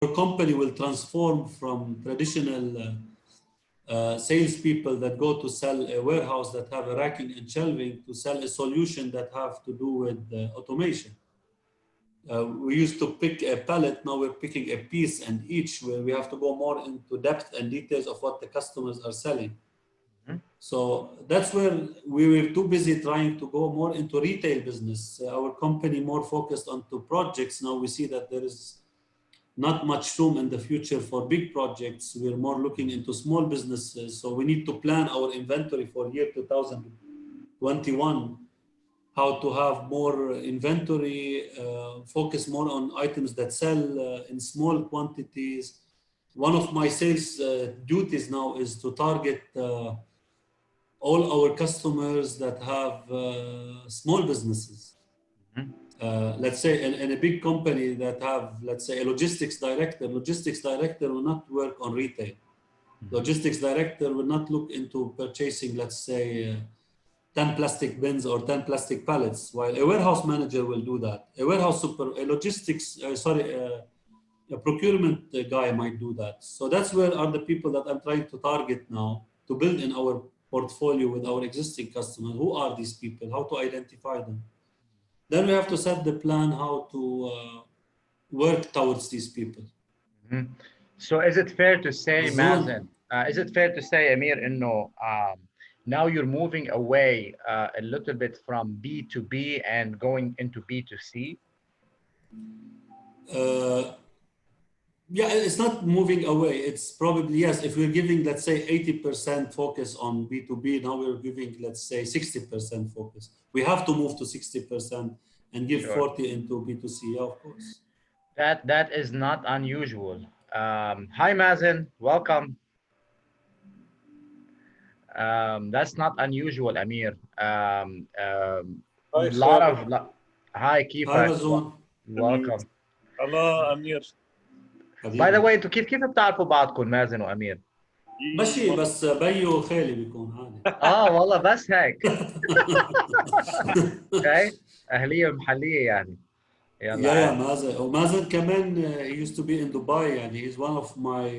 company will transform from traditional salespeople that go to sell a warehouse that have a racking and shelving to sell a solution that have to do with automation. We used to pick a pallet, now we're picking a piece and each, where we have to go more into depth and details of what the customers are selling. So that's where we were too busy trying to go more into retail business. Our company more focused onto projects. Now we see that there is not much room in the future for big projects. We're more looking into small businesses. So we need to plan our inventory for year 2021, how to have more inventory, focus more on items that sell in small quantities. One of my sales duties now is to target all our customers that have small businesses. Let's say in a big company that have, let's say, a logistics director will not work on retail. Logistics director will not look into purchasing, let's say, 10 plastic bins or 10 plastic pallets, while a warehouse manager will do that. A procurement guy might do that. So that's where are the people that I'm trying to target now to build in our portfolio with our existing customers. Who are these people? How to identify them? Then we have to set the plan how to work towards these people. So is it fair to say, Mazen, is it fair to say, Amir, now you're moving away a little bit from B2B and going into B2C? Yeah, it's not moving away. It's probably, yes, if we're giving, let's say, 80% focus on B2B, now we're giving, let's say, 60% focus. We have to move to 60% and give 40 into B2C, yeah, of course. That is not unusual. Hi, Mazen, welcome. That's not unusual, Amir. Hi, Kifak. Hi, Mazun. Welcome. Hello, Amir. By the way, انتوا كيف بتعرفوا بعضكم مازن وامير؟ ماشي بس بيو وخالي بيكون عادي. والله بس هيك. اوكي اهليه ومحليه يعني. يا مازن ومازن كمان he used to be in Dubai يعني he's one of my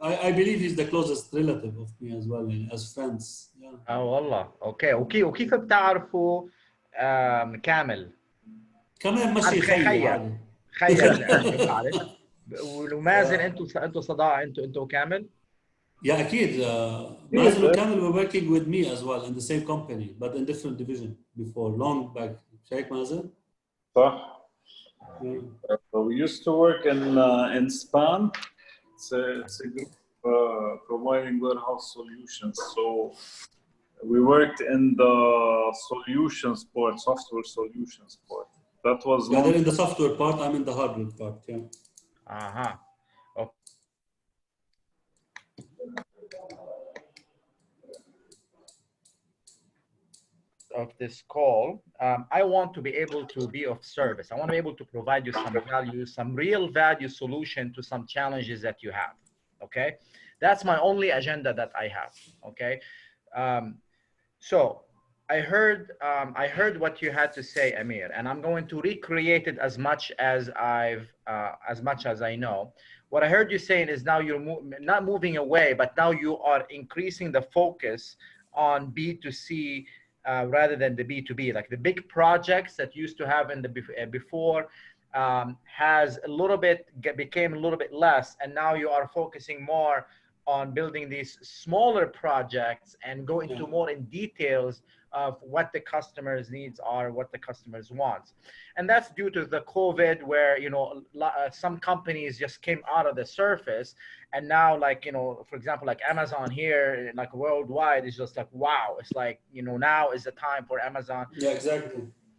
I believe he's the closest relative of me as well يعني, as friends. والله اوكي وكيف بتعرفوا كامل؟ كمان ماشي خيي عادي. خيل ومازن انتوا صداقه انتوا وكامل؟ يا اكيد مازن وكامل were working with me as well in the same company but in different division before long back. شايف مازن؟ صح. We used to work in Spain. It's a group providing warehouse solutions. So we worked in the solutions part, software solutions part. That was they're in the software part. I'm in the hardware part. Yeah. Okay. Of this call, I want to be able to be of service. I want to be able to provide you some value, some real value solution to some challenges that you have. Okay, that's my only agenda that I have. Okay, so I heard what you had to say, Amir, and I'm going to recreate it as much as I know. What I heard you saying is now you're not moving away, but now you are increasing the focus on B2C rather than the B2B. Like the big projects that used to have in the before has a little bit became a little bit less, and now you are focusing more on building these smaller projects and go into more in details of what the customer's needs are, what the customers want. And that's due to the COVID where, some companies just came out of the surface. And now, like, for example, like Amazon here, like worldwide, is just like, wow. It's like, now is the time for Amazon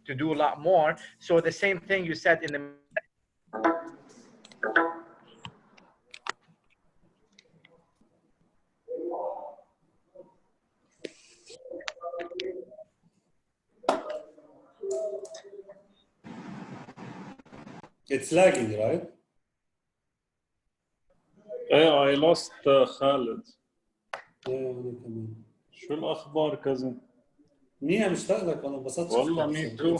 to do a lot more. So the same thing you said in the It's lagging, right? I lost Khalid. شو الأخبار كازن؟ منيح مشتاق لك والله انبسطت. والله me too.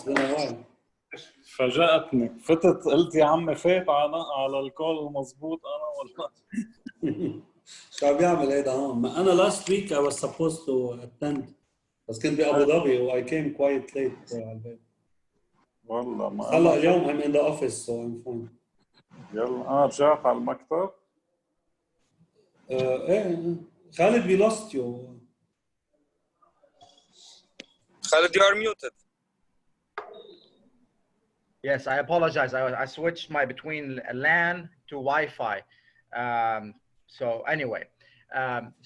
فاجأتني، فتت قلت يا عمي فات على الكول المضبوط انا ولا شو عم بيعمل هيدا هون؟ انا last week I was supposed to attend بس كنت بأبو ظبي و I came quite late على البيت. والله بس ما هلا انا اليوم I'm in the office so I'm fine. يلا انا رجعت على المكتب. ايه خالد we lost you. Khalid, you are muted. Yes, I apologize. I switched my between LAN to Wi-Fi. So anyway,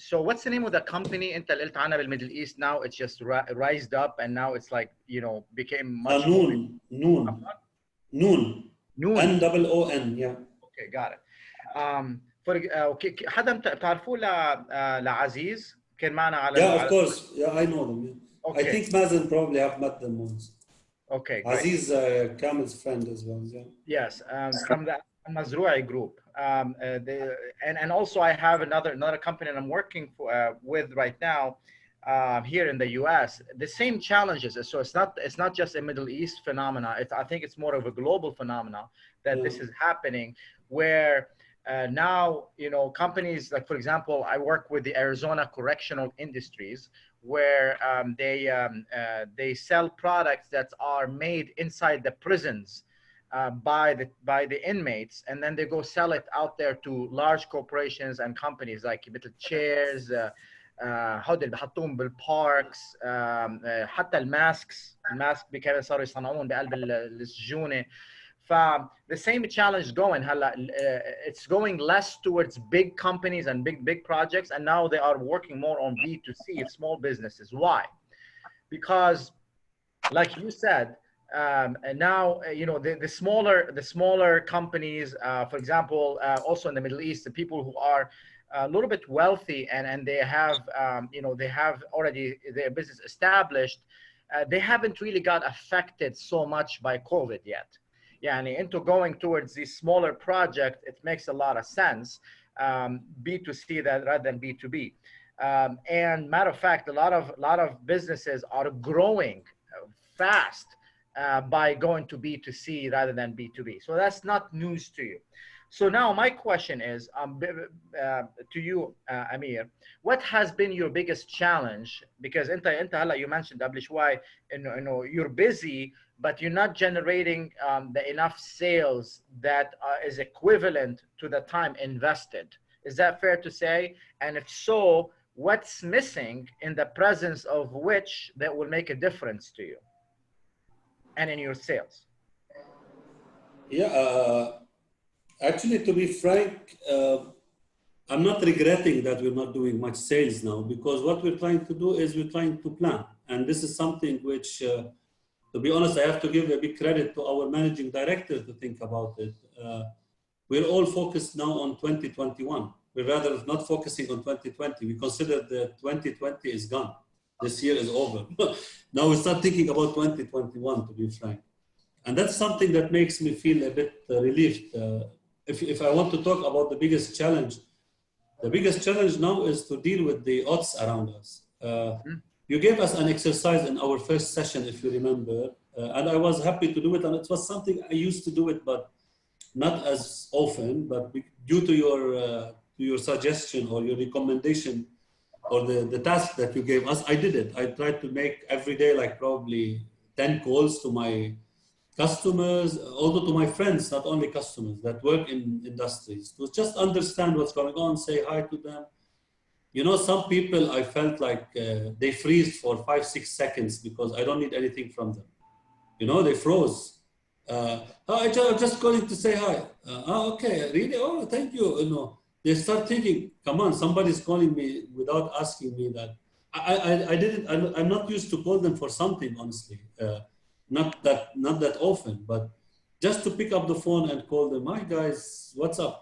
so what's the name of the company انت اللي قلت عنها بالميدل ايست now? It's just rised up and now it's like, you know, became much more. Noon. N-O-O-N, yeah. Okay, got it. Okay, حدا بتعرفوه لعزيز كان معنا على Yeah, of course. Yeah, I know them. Yeah. Okay. I think Mazen probably have met them once. Okay, great. Aziz Kamil's friend as well. Yeah. Yes, from the Mazrui group, and also I have another company that I'm working with right now here in the U.S. The same challenges. So it's not just a Middle East phenomena. I think it's more of a global phenomena that this is happening, where now, you know, companies like, for example, I work with the Arizona Correctional Industries, where they sell products that are made inside the prisons by the inmates, and then they go sell it out there to large corporations and companies like little chairs, هودي اللي بحطوهم بالباركس، حتى الماسك كانوا صاروا يصنعون بقلب السجونه. The same challenge going هلا it's going less towards big companies and big projects, and now they are working more on B2C, small businesses. Why? Because like you said, and now you know the smaller companies, for example, also in the Middle East, the people who are a little bit wealthy and they have you know, they have already their business established, they haven't really got affected so much by COVID yet. Yani into going towards these smaller projects, it makes a lot of sense, B2C that rather than B2B. And matter of fact, a lot of businesses are growing fast by going to B2C rather than B2B. So that's not news to you. So now my question is to you, Amir, what has been your biggest challenge? Because انت هلا you mentioned قبل شوي انه you're busy but you're not generating the enough sales that is equivalent to the time invested. Is that fair to say? And if so, what's missing in the presence of which that will make a difference to you and in your sales? Yeah, actually, to be frank, I'm not regretting that we're not doing much sales now, because what we're trying to do is we're trying to plan. And this is something which, to be honest, I have to give a big credit to our managing director to think about it. We're all focused now on 2021. We're rather not focusing on 2020. We consider that 2020 is gone. This year is over. Now we start thinking about 2021, to be frank. And that's something that makes me feel a bit relieved. If I want to talk about the biggest challenge now is to deal with the odds around us. You gave us an exercise in our first session, if you remember, and I was happy to do it. And it was something I used to do it, but not as often. But due to your suggestion or your recommendation or the task that you gave us, I did it. I tried to make every day like probably 10 calls to my customers, although to my friends, not only customers that work in industries, to just understand what's going on, say hi to them. You know, some people I felt like they freeze for 5-6 seconds because I don't need anything from them. You know, they froze. I'm just calling to say hi. Okay, really? Oh, thank you. You know, they start thinking, come on, somebody's calling me without asking me that. I'm not used to call them for something, honestly. Not that often, but just to pick up the phone and call them. Hi guys, what's up?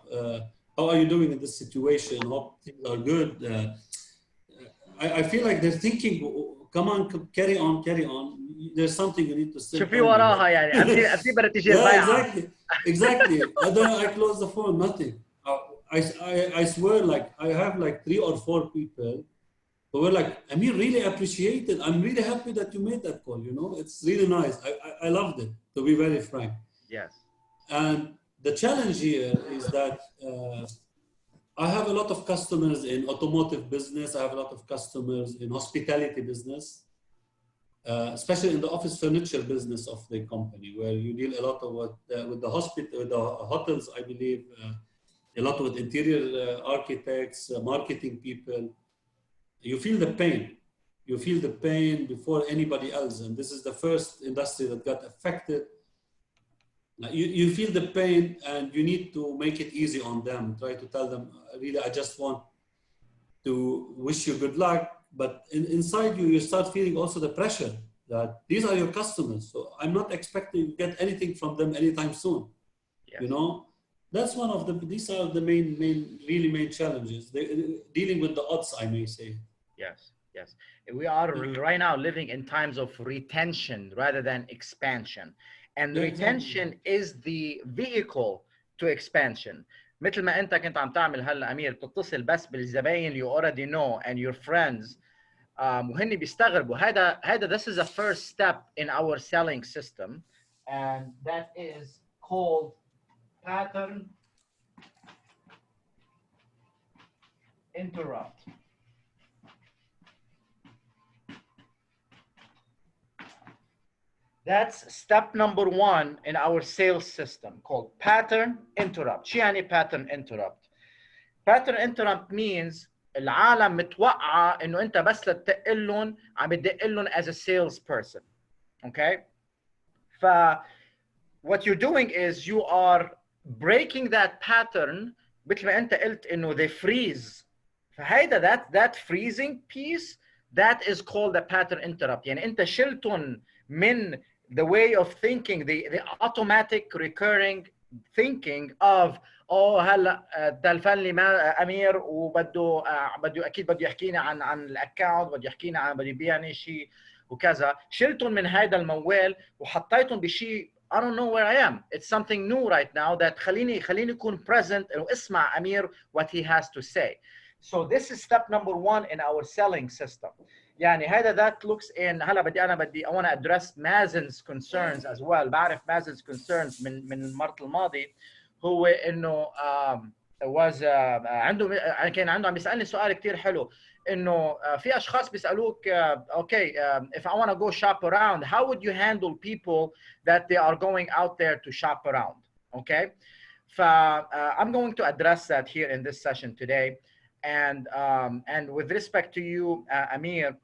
How are you doing in this situation? Hope things are good. I feel like they're thinking, come on, carry on. There's something you need to say. شوفي وراها يعني أمتي بدها تيجي البيعة. Exactly. And then I close the phone, nothing. I swear, like I have like 3 or 4 people who were like, I mean, really appreciate it. I'm really happy that you made that call. You know, it's really nice. I loved it, to be very frank. Yes. And the challenge here is that I have a lot of customers in automotive business. I have a lot of customers in hospitality business, especially in the office furniture business of the company, where you deal a lot of with the hospital, with the hotels, I believe, a lot with interior architects, marketing people. You feel the pain. You feel the pain before anybody else. And this is the first industry that got affected. You feel the pain and you need to make it easy on them. Try to tell them, really, I just want to wish you good luck. But inside you, you start feeling also the pressure that these are your customers. So I'm not expecting to get anything from them anytime soon. Yes. You know, that's one of these are the really main challenges. Dealing with the odds, I may say. Yes, yes. We are right now living in times of retention rather than expansion. And retention is the vehicle to expansion. مثل ما انت كنت عم تعمل هلا امير، بتتصل بس بالزباين you already know and your friends وهن بيستغربوا. هذا this is a first step in our selling system, and that is called pattern interrupt. That's step number 1 in our sales system called pattern interrupt. شو يعني pattern interrupt? Pattern interrupt means العالم متوقعة إنه أنت بس لتقلهم عم تدقلهم as a salesperson. Okay? What you're doing is you are breaking that pattern. مثل ما أنت قلت إنه they freeze. فهيدا that freezing piece, that is called a pattern interrupt. يعني أنت شلتهم من the way of thinking, the automatic recurring thinking of هلا تلفن لي امير وبده اكيد بده يحكيني عن الاكونت، بده يحكيني عن بده يبيعني شيء وكذا. شلتهم من هذا الموال وحطيتهم بشيء I don't know where I am. It's something new right now that خليني أكون present واسمع أمير what he has to say. So this is step number 1 in our selling system. يعني هذا that looks in هلا بدي I want to address Mazen's concerns as well. بعرف Mazen's concerns من المرة الماضي هو إنه was كان عنده عم يسألني سؤال كتير حلو إنه في أشخاص بيسألوك okay if I want to go shop around, how would you handle people that they are going out there to shop around? Okay, I'm going to address that here in this session today. And with respect to you, Amir,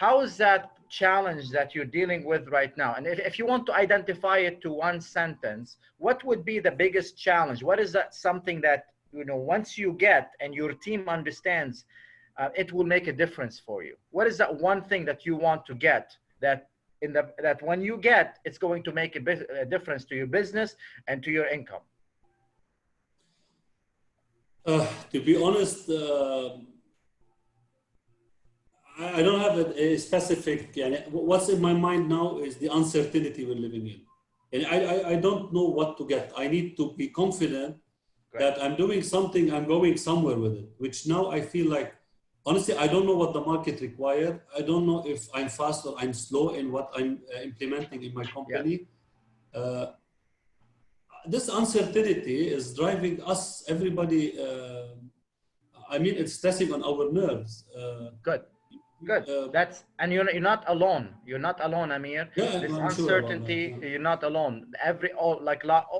how is that challenge that you're dealing with right now? And if you want to identify it to one sentence, what would be the biggest challenge? What is that something that, you know, once you get and your team understands, it will make a difference for you? What is that one thing that you want to get that when you get, it's going to make a difference to your business and to your income? To be honest, I don't have a specific. What's in my mind now is the uncertainty we're living in, and I don't know what to get. I need to be confident that I'm doing something, I'm going somewhere with it. Which now I feel like, honestly, I don't know what the market requires. I don't know if I'm fast or I'm slow in what I'm implementing in my company. Yeah. This uncertainty is driving us, everybody. I mean, it's stressing on our nerves. Good. That's, and you're not alone. You're not alone, Amir. Yeah, this I'm uncertainty, sure you're not alone.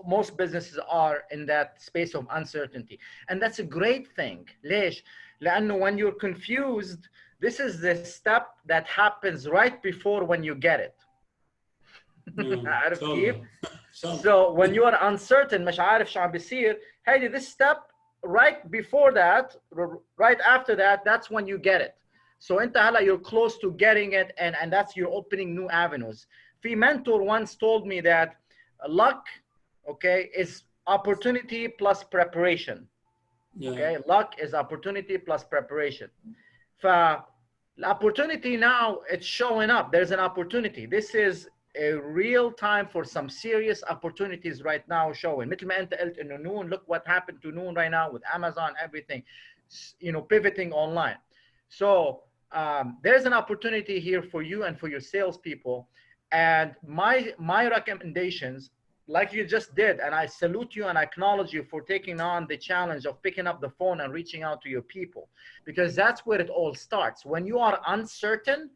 Most businesses are in that space of uncertainty, and that's a great thing. ليش؟ لأنه when you're confused, this is the step that happens right before when you get it. عارف كيف؟ So when you are uncertain, مش عارف شو عم بيصير, هيدي this step right before that, right after that, that's when you get it. So انت هلا you're close to getting it, and that's you're opening new avenues. في mentor once told me that luck, okay, is opportunity plus preparation. Yeah. Okay, luck is opportunity plus preparation. The opportunity now, it's showing up. There's an opportunity. This is a real time for some serious opportunities right now showing. مثل ما انت قلت انه Noon, look what happened to Noon right now with Amazon, everything, you know, pivoting online. So there's an opportunity here for you and for your salespeople. And my recommendations like you just did, and I salute you and I acknowledge you for taking on the challenge of picking up the phone and reaching out to your people, because that's where it all starts. When you are uncertain,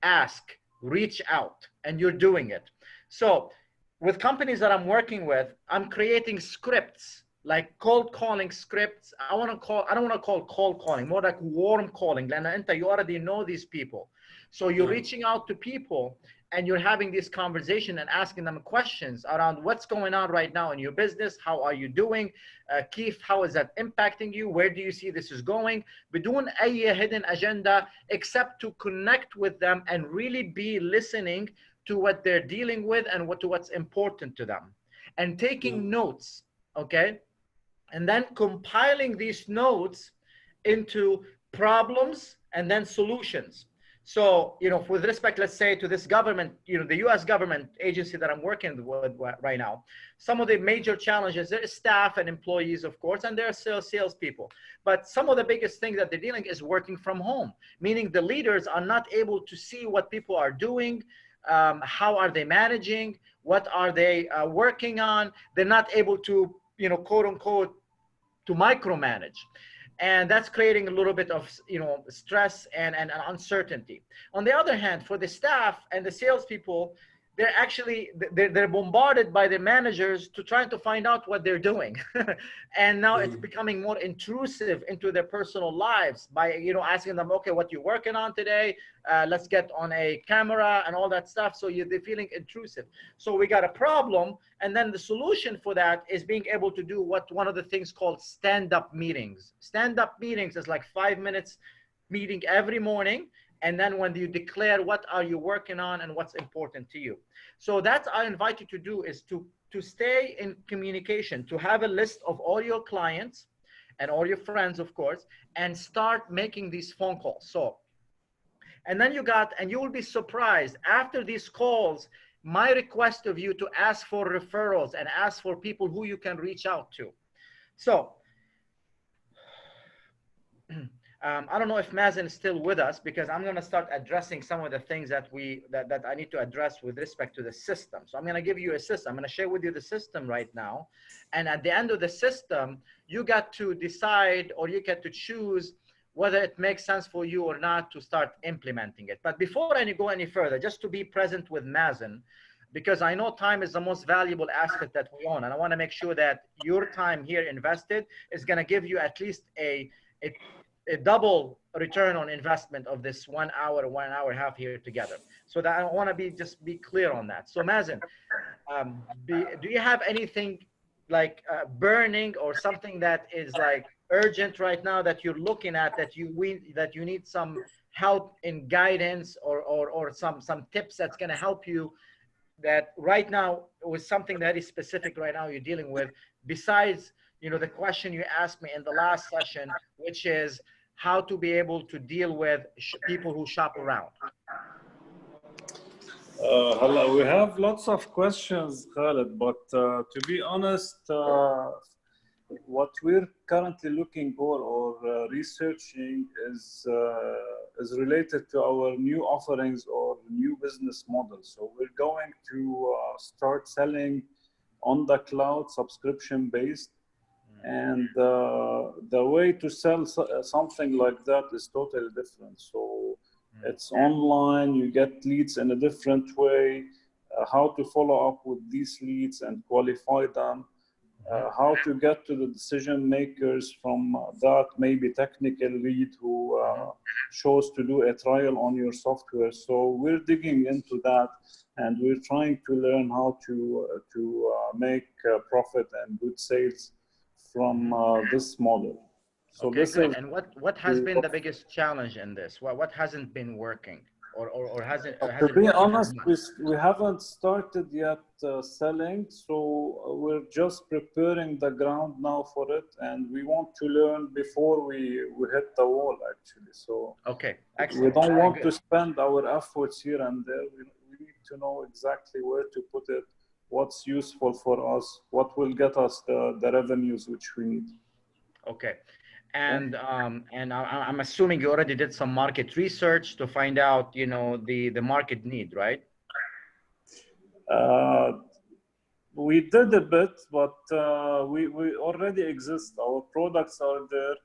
ask, reach out, and you're doing it. So with companies that I'm working with, I'm creating scripts, like cold calling scripts. I don't want to call cold calling, more like warm calling. You already know these people. So you're reaching out to people and you're having this conversation and asking them questions around what's going on right now in your business. How are you doing? Keith, how is that impacting you? Where do you see this is going? بدون أي hidden agenda, except to connect with them and really be listening to what they're dealing with and what's important to them, and taking notes, okay? And then compiling these notes into problems and then solutions. So, you know, with respect, let's say, to this government, you know, the US government agency that I'm working with right now, some of the major challenges, there is staff and employees, of course, and there are salespeople. But some of the biggest things that they're dealing is working from home, meaning the leaders are not able to see what people are doing, how are they managing, what are they working on. They're not able to, you know, quote unquote, to micromanage. And that's creating a little bit of, you know, stress and uncertainty. On the other hand, for the staff and the salespeople, they're actually, they're bombarded by the managers to trying to find out what they're doing. And now it's becoming more intrusive into their personal lives by, you know, asking them, okay, what you working on today? Let's get on a camera and all that stuff. So they're feeling intrusive. So we got a problem. And then the solution for that is being able to do one of the things called stand-up meetings. Stand-up meetings is like 5 minutes meeting every morning. And then when you declare what are you working on and what's important to you. So that's I invite you to do, is to stay in communication, to have a list of all your clients and all your friends, of course, and start making these phone calls. So, and then you will be surprised after these calls, my request of you to ask for referrals and ask for people who you can reach out to. So, I don't know if Mazen is still with us, because I'm going to start addressing some of the things that I need to address with respect to the system. So I'm going to give you a system. I'm going to share with you the system right now. And at the end of the system, you got to decide, or you get to choose whether it makes sense for you or not to start implementing it. But before I go any further, just to be present with Mazen, because I know time is the most valuable asset that we own. And I want to make sure that your time here invested is going to give you at least a double return on investment of this 1 hour, 1 hour and a half here together. So that I want to just be clear on that. So Mazen, do you have anything like burning or something that is like urgent right now that you're looking at, that you need some help in guidance or some tips that's going to help you, that right now with something that is specific right now you're dealing with, besides, you know, the question you asked me in the last session, which is how to be able to deal with people who shop around? Hello, we have lots of questions, Khaled, but to be honest, what we're currently looking for or researching is related to our new offerings or new business models. So we're going to start selling on the cloud, subscription based. And the way to sell something like that is totally different. So it's online, you get leads in a different way, how to follow up with these leads and qualify them, how to get to the decision makers from that maybe technical lead who chose to do a trial on your software. So we're digging into that, and we're trying to learn how to make profit and good sales from this model. So okay, good. And what has been the biggest challenge in this? What hasn't been working, or hasn't? To be honest, we haven't started yet selling, so we're just preparing the ground now for it, and we want to learn before we hit the wall, actually. So okay, excellent. We don't want to spend our efforts here and there. We need to know exactly where to put it, what's useful for us, what will get us the revenues which we need. Okay. And I'm assuming you already did some market research to find out, you know, the market need, right? we did a bit, but we already exist. Our products are there.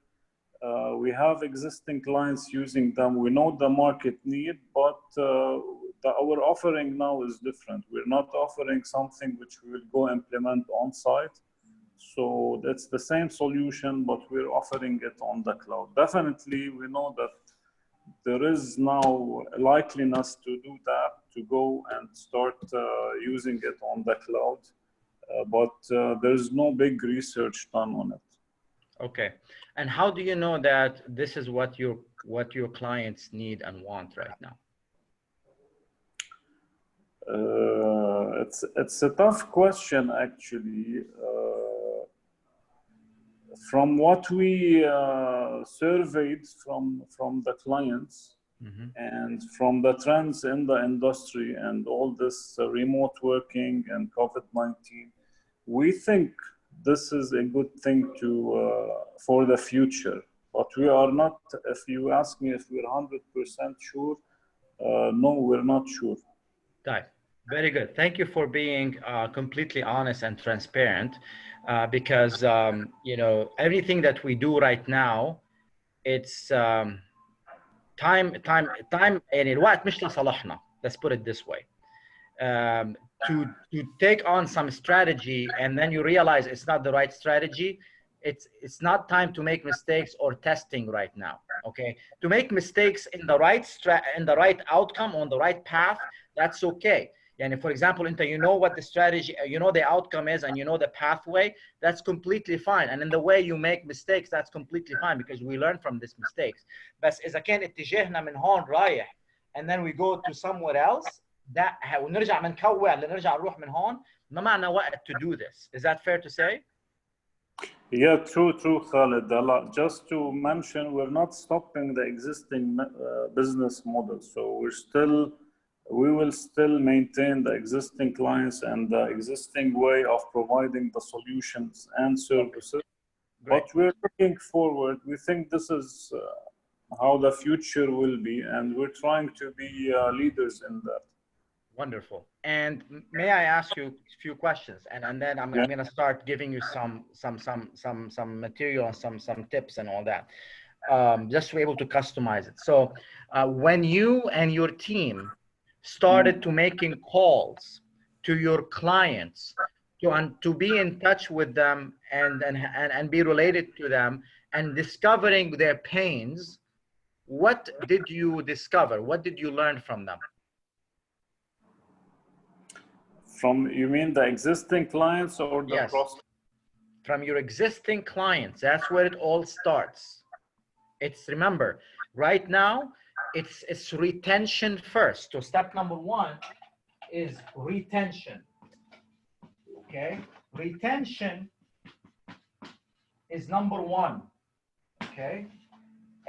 We have existing clients using them. We know the market need, but our offering now is different. We're not offering something which we will go implement on site. So that's the same solution, but we're offering it on the cloud. Definitely, we know that there is now a likeliness to do that, to go and start using it on the cloud, but there's no big research done on it. Okay, and how do you know that this is what your clients need and want right now? It's a tough question, actually. From what we surveyed from the clients, Mm-hmm. and from the trends in the industry and all this remote working and COVID-19, we think this is a good thing to for the future. But we are not, if you ask me if we're 100% sure, no, we're not sure. Right. Very good. Thank you for being completely honest and transparent, because you know, everything that we do right now, it's time يعني الوقت مش لصالحنا. Let's put it this way. To take on some strategy and then you realize it's not the right strategy, it's not time to make mistakes or testing right now. Okay, to make mistakes in the right outcome, on the right path, that's okay. And for example, you know what the strategy, you know the outcome is, and you know the pathway, that's completely fine. And in the way you make mistakes, that's completely fine, because we learn from these mistakes. بس إذا كان اتجاهنا من هون رايح and then we go to somewhere else, that ونرجع منكوع لنرجع نروح من هون، ما معنى وقت to do this. Is that fair to say? Yeah, true, Khalid. Just to mention, we're not stopping the existing business model. So we will still maintain the existing clients and the existing way of providing the solutions and services. Great. But we're looking forward. We think this is how the future will be, and we're trying to be Wonderful. leaders in that. And may I ask you a few questions, and then I'm going to start giving you some material and some tips and all that, just to be able to customize it. So when you and your team started to making calls to your clients to be in touch with them and be related to them and discovering their pains, what did you discover? What did you learn from them? From, you mean the existing clients or the Yes. prospects? From your existing clients. That's where it all starts. It's, remember, right now, it's retention first. So step number one is retention. Okay? Retention is number one. Okay?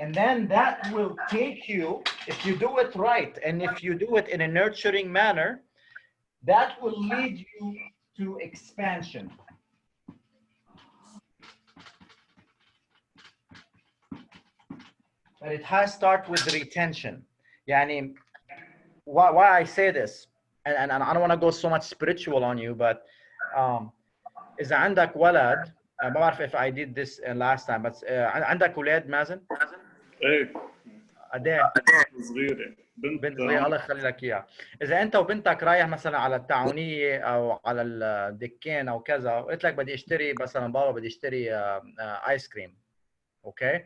And then that will take you, if you do it right, and if you do it in a nurturing manner, that will lead you to expansion. But it has to start with retention. Yani, why I say this, and I don't want to go so much spiritual on you, but إذا عندك ولد, ما بعرف if I did this last time, but عندك ولاد مازن؟ ايه قد ايه؟ صغيرة. بنت صغيرة، الله يخلي لك اياها. إذا أنت وبنتك رايح مثلا على التعاونية أو على الدكان أو كذا، وقلت لك بدي أشتري مثلا بابا بدي أشتري آيس كريم. Okay.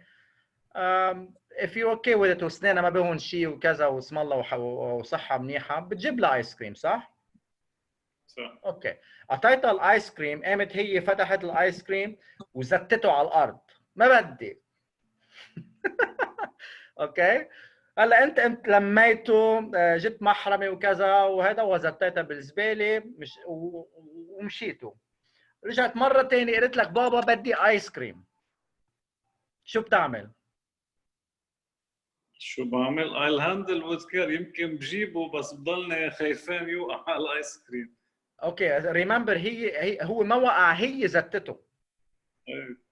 If you're okay with it وسنانها ما بهون شيء وكذا واسم الله وصحة منيحة، بتجيب لها آيس كريم، صح؟ صح. اوكي. اعطيتها الايس كريم، قامت هي فتحت الايس كريم وزتته على الارض، ما بدي. اوكي. هلا انت لميته، جبت محرمه وكذا وهذا وزتيتها بالزباله ومشيتوا. رجعت مره ثانيه قلت لك بابا بدي ايس كريم. شو بتعمل؟ شو بعمل؟ I'll handle with care. يمكن بجيبه بس بضلني خايفان يوقع على الايس كريم. اوكي. ريمبر هو ما وقع، هي زتته. ايه.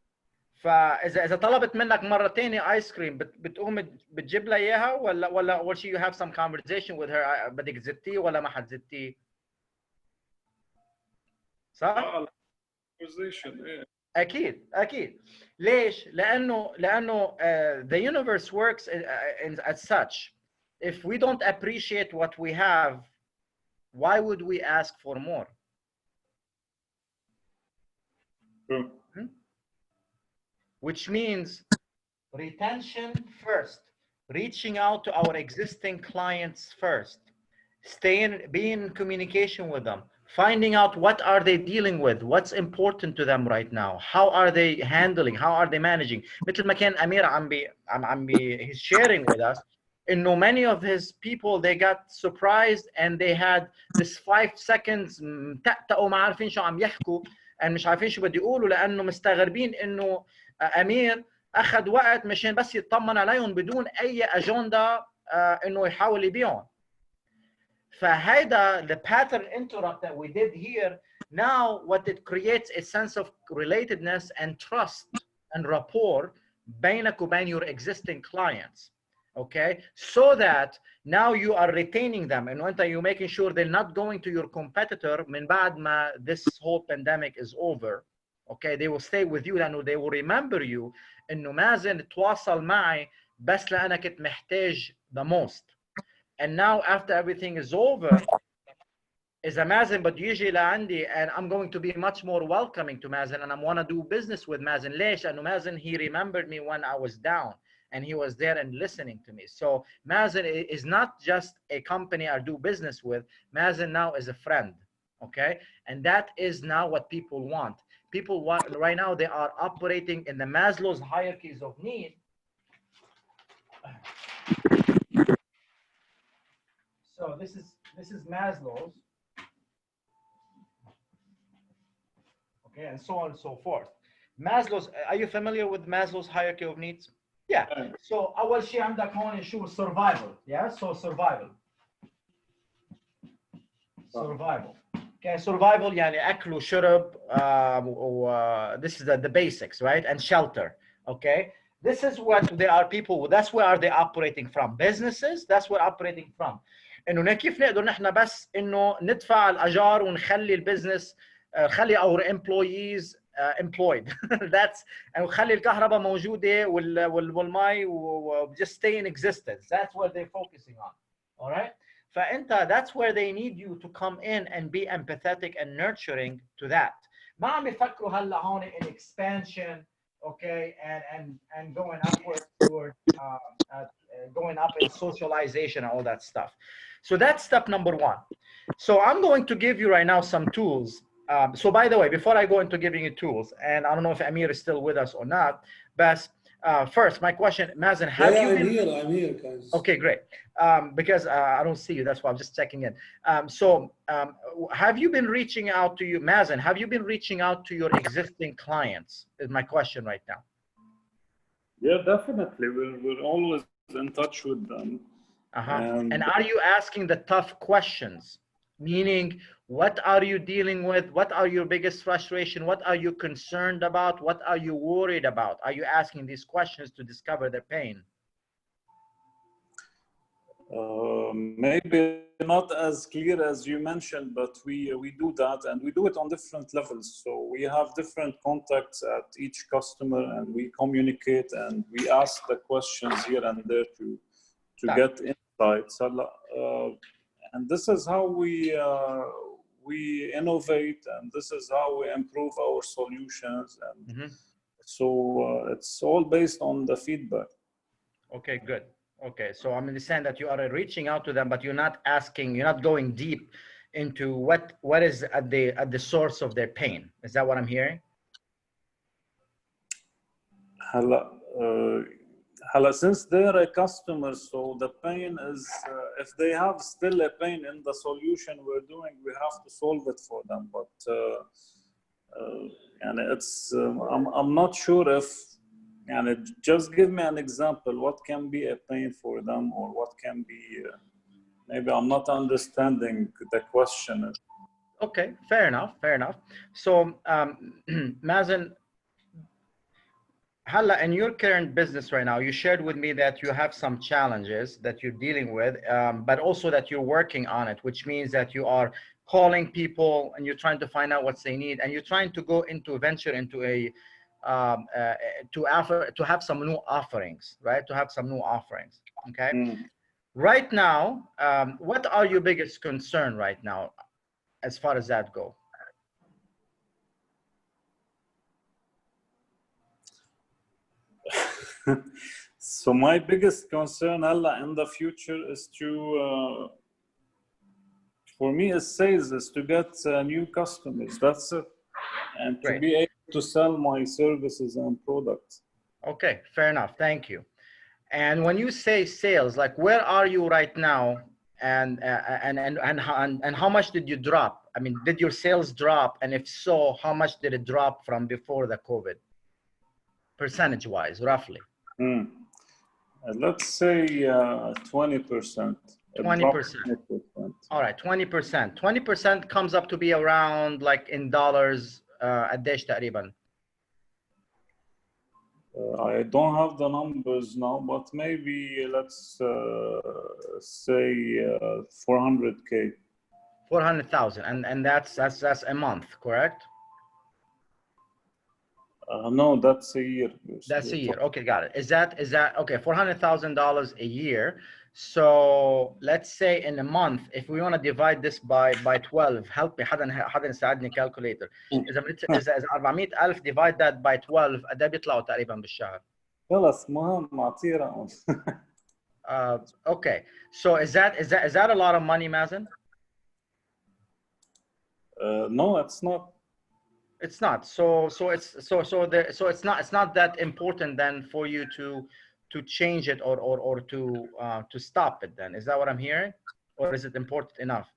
فاذا طلبت منك مره ثانيه ايس كريم بتقوم بتجيب لها اياها ولا اول شيء you have some conversation with her بدك تزتيه ولا ما حتزتيه؟ صح؟ Acquisition, yeah. اكيد ليش؟ لانه the universe works as such. If we don't appreciate what we have, why would we ask for more? True. Which means retention first, reaching out to our existing clients first, being in communication with them, finding out what are they dealing with, what's important to them right now, how are they handling, how are they managing. مثل ما كان أمير he's sharing with us, many of his people, they got surprised and they had this 5 seconds تأتأوا ما عارفين شو عم يحكوا and مش عارفين شو بدي يقولوا لأنه مستغربين إنه أمير أخذ وقت مشان بس يطمن عليهم بدون أي أجندة إنه يحاول يبيعهم. فهيدا the pattern interrupt that we did here, now what it creates a sense of relatedness and trust and rapport بينك وبين your existing clients. Okay, so that now you are retaining them and you're making sure they're not going to your competitor من بعد ما this whole pandemic is over. Okay, they will stay with you and they will remember you إنه مازن تواصل معي بس لأنا كنت محتاج the most. And now after everything is over, is a Mazen but يجي لعندي and I'm going to be much more welcoming to Mazen and I want to do business with Mazen. ليش؟ لأنه Mazen he remembered me when I was down and he was there and listening to me. So Mazen is not just a company I do business with. Mazen now is a friend. Okay, and that is now what people want. People want right now, they are operating in the Maslow's hierarchies of need. So this is Maslow's, okay, and so on and so forth. Maslow's, are you familiar with Maslow's hierarchy of needs? Yeah. So أول شيء عندك هون شو survival. Yeah. So survival. Okay. Survival يعني أكل وشرب. This is the basics, right? And shelter. Okay. This is what they are people. That's where are they operating from? Businesses. That's where operating from. إنه كيف نقدر نحن بس إنه ندفع الأجار ونخلي البزنس خلي our employees employed. That's ونخلي الكهرباء موجودة والمي just stay in existence. That's what they're focusing on. All right. فأنت that's where they need you to come in and be empathetic and nurturing to that. ما عم يفكروا هلا هون in expansion, okay, and going upward toward going up in socialization and all that stuff. So that's step number one. So I'm going to give you right now some tools. So by the way, before I go into giving you tools, and I don't know if Amir is still with us or not, but first, my question, Mazen, have you been... I'm here, guys. Okay, great. Because I don't see you, that's why I'm just checking in. Have you been reaching out to you, Mazen, have you been reaching out to your existing clients, is my question right now. Yeah, definitely. We're always in touch with them. And are you asking the tough questions? Meaning, what are you dealing with? What are your biggest frustration? What are you concerned about? What are you worried about? Are you asking these questions to discover their pain? Maybe not as clear as you mentioned, but we do that, and we do it on different levels. So we have different contacts at each customer, and we communicate and we ask the questions here and there to get insights. And this is how we innovate, and this is how we improve our solutions. And so it's all based on the feedback. Okay, good. Okay, so I understand that you are reaching out to them, but you're not asking, you're not going deep into what is at the source of their pain. Is that what I'm hearing? Since they're a customer, so the pain is, if they have still a pain in the solution we're doing, we have to solve it for them. But and it's, I'm not sure if, and just give me an example, what can be a pain for them, or what can be, maybe I'm not understanding the question. Okay, fair enough. So Mazen, Hala, in your current business right now, you shared with me that you have some challenges that you're dealing with, but also that you're working on it, which means that you are calling people and you're trying to find out what they need, and you're trying to go into venture into a to have some new offerings, right? To have some new offerings. Okay. Right now, what are your biggest concern right now, as far as that go? So my biggest concern in the future is to, for me, is sales, is to get new customers. That's it, and Great. to be able to sell my services and products. Okay, fair enough. Thank you. And when you say sales, like where are you right now, and how much did you drop? I mean, did your sales drop, and if so, how much did it drop from before the COVID, percentage-wise, roughly? Let's say 20%. 20%. All right, 20%. 20% comes up to be around, like in dollars, قديش تقريبا? I don't have the numbers now, but maybe let's say 400K. 400,000, and that's a month, correct? No, that's a year. That's a year. Okay, got it. Is that okay? $400,000 a year. So let's say in a month, if we want to divide this by 12, help me. حدا يساعدني calculator. إذا 400,000 divide that by 12 قد ايه بيطلعوا تقريبا بالشهر؟ خلص مهم أعطيه رقم. Okay. So is that a lot of money, Mazen? No, it's not. It's not. So it's not that important then for you to change it or to stop it then. Is that what I'm hearing? Or is it important enough?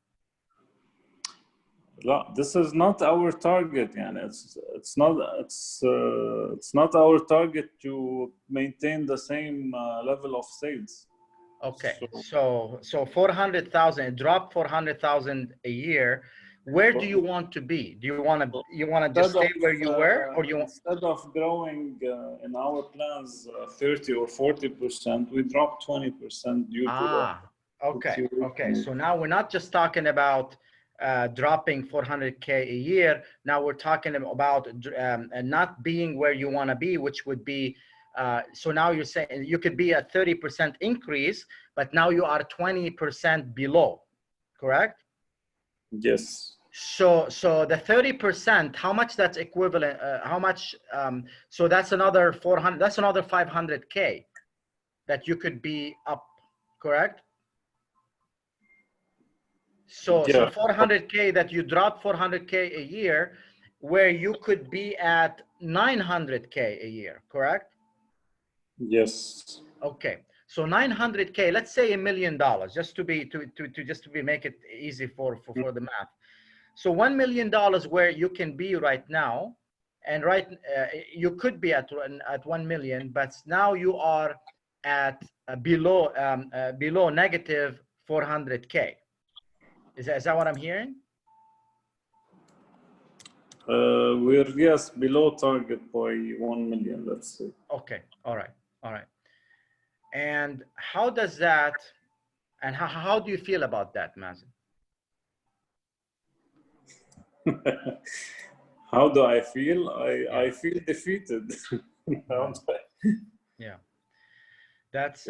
This is not our target, and it's not our target to maintain the same level of sales. Okay. So 400,000, it dropped 400,000 a year. Where do you want to be? Do you want to just stay where you were, or instead of growing in our plans 30 or 40%, we dropped 20% due to that. Okay. So now we're not just talking about dropping 400K a year. Now we're talking about not being where you want to be, which would be so now you're saying you could be a 30% increase, but now you are 20% below, correct? Yes. So the 30%, how much that's equivalent? How much? So that's another 400. That's another 500K that you could be up, correct? So 400K that you drop 400K a year, where you could be at 900K a year, correct? Yes. Okay. So 900K, let's say $1 million, just to make it easy for the math. So $1 million where you can be right now, and you could be at 1 million, but now you are at below negative 400K. Is that what I'm hearing? We're below target by 1 million, let's say. Okay. All right. And how does that, and how do you feel about that, Mazen? How do I feel? I feel defeated. Yeah, that's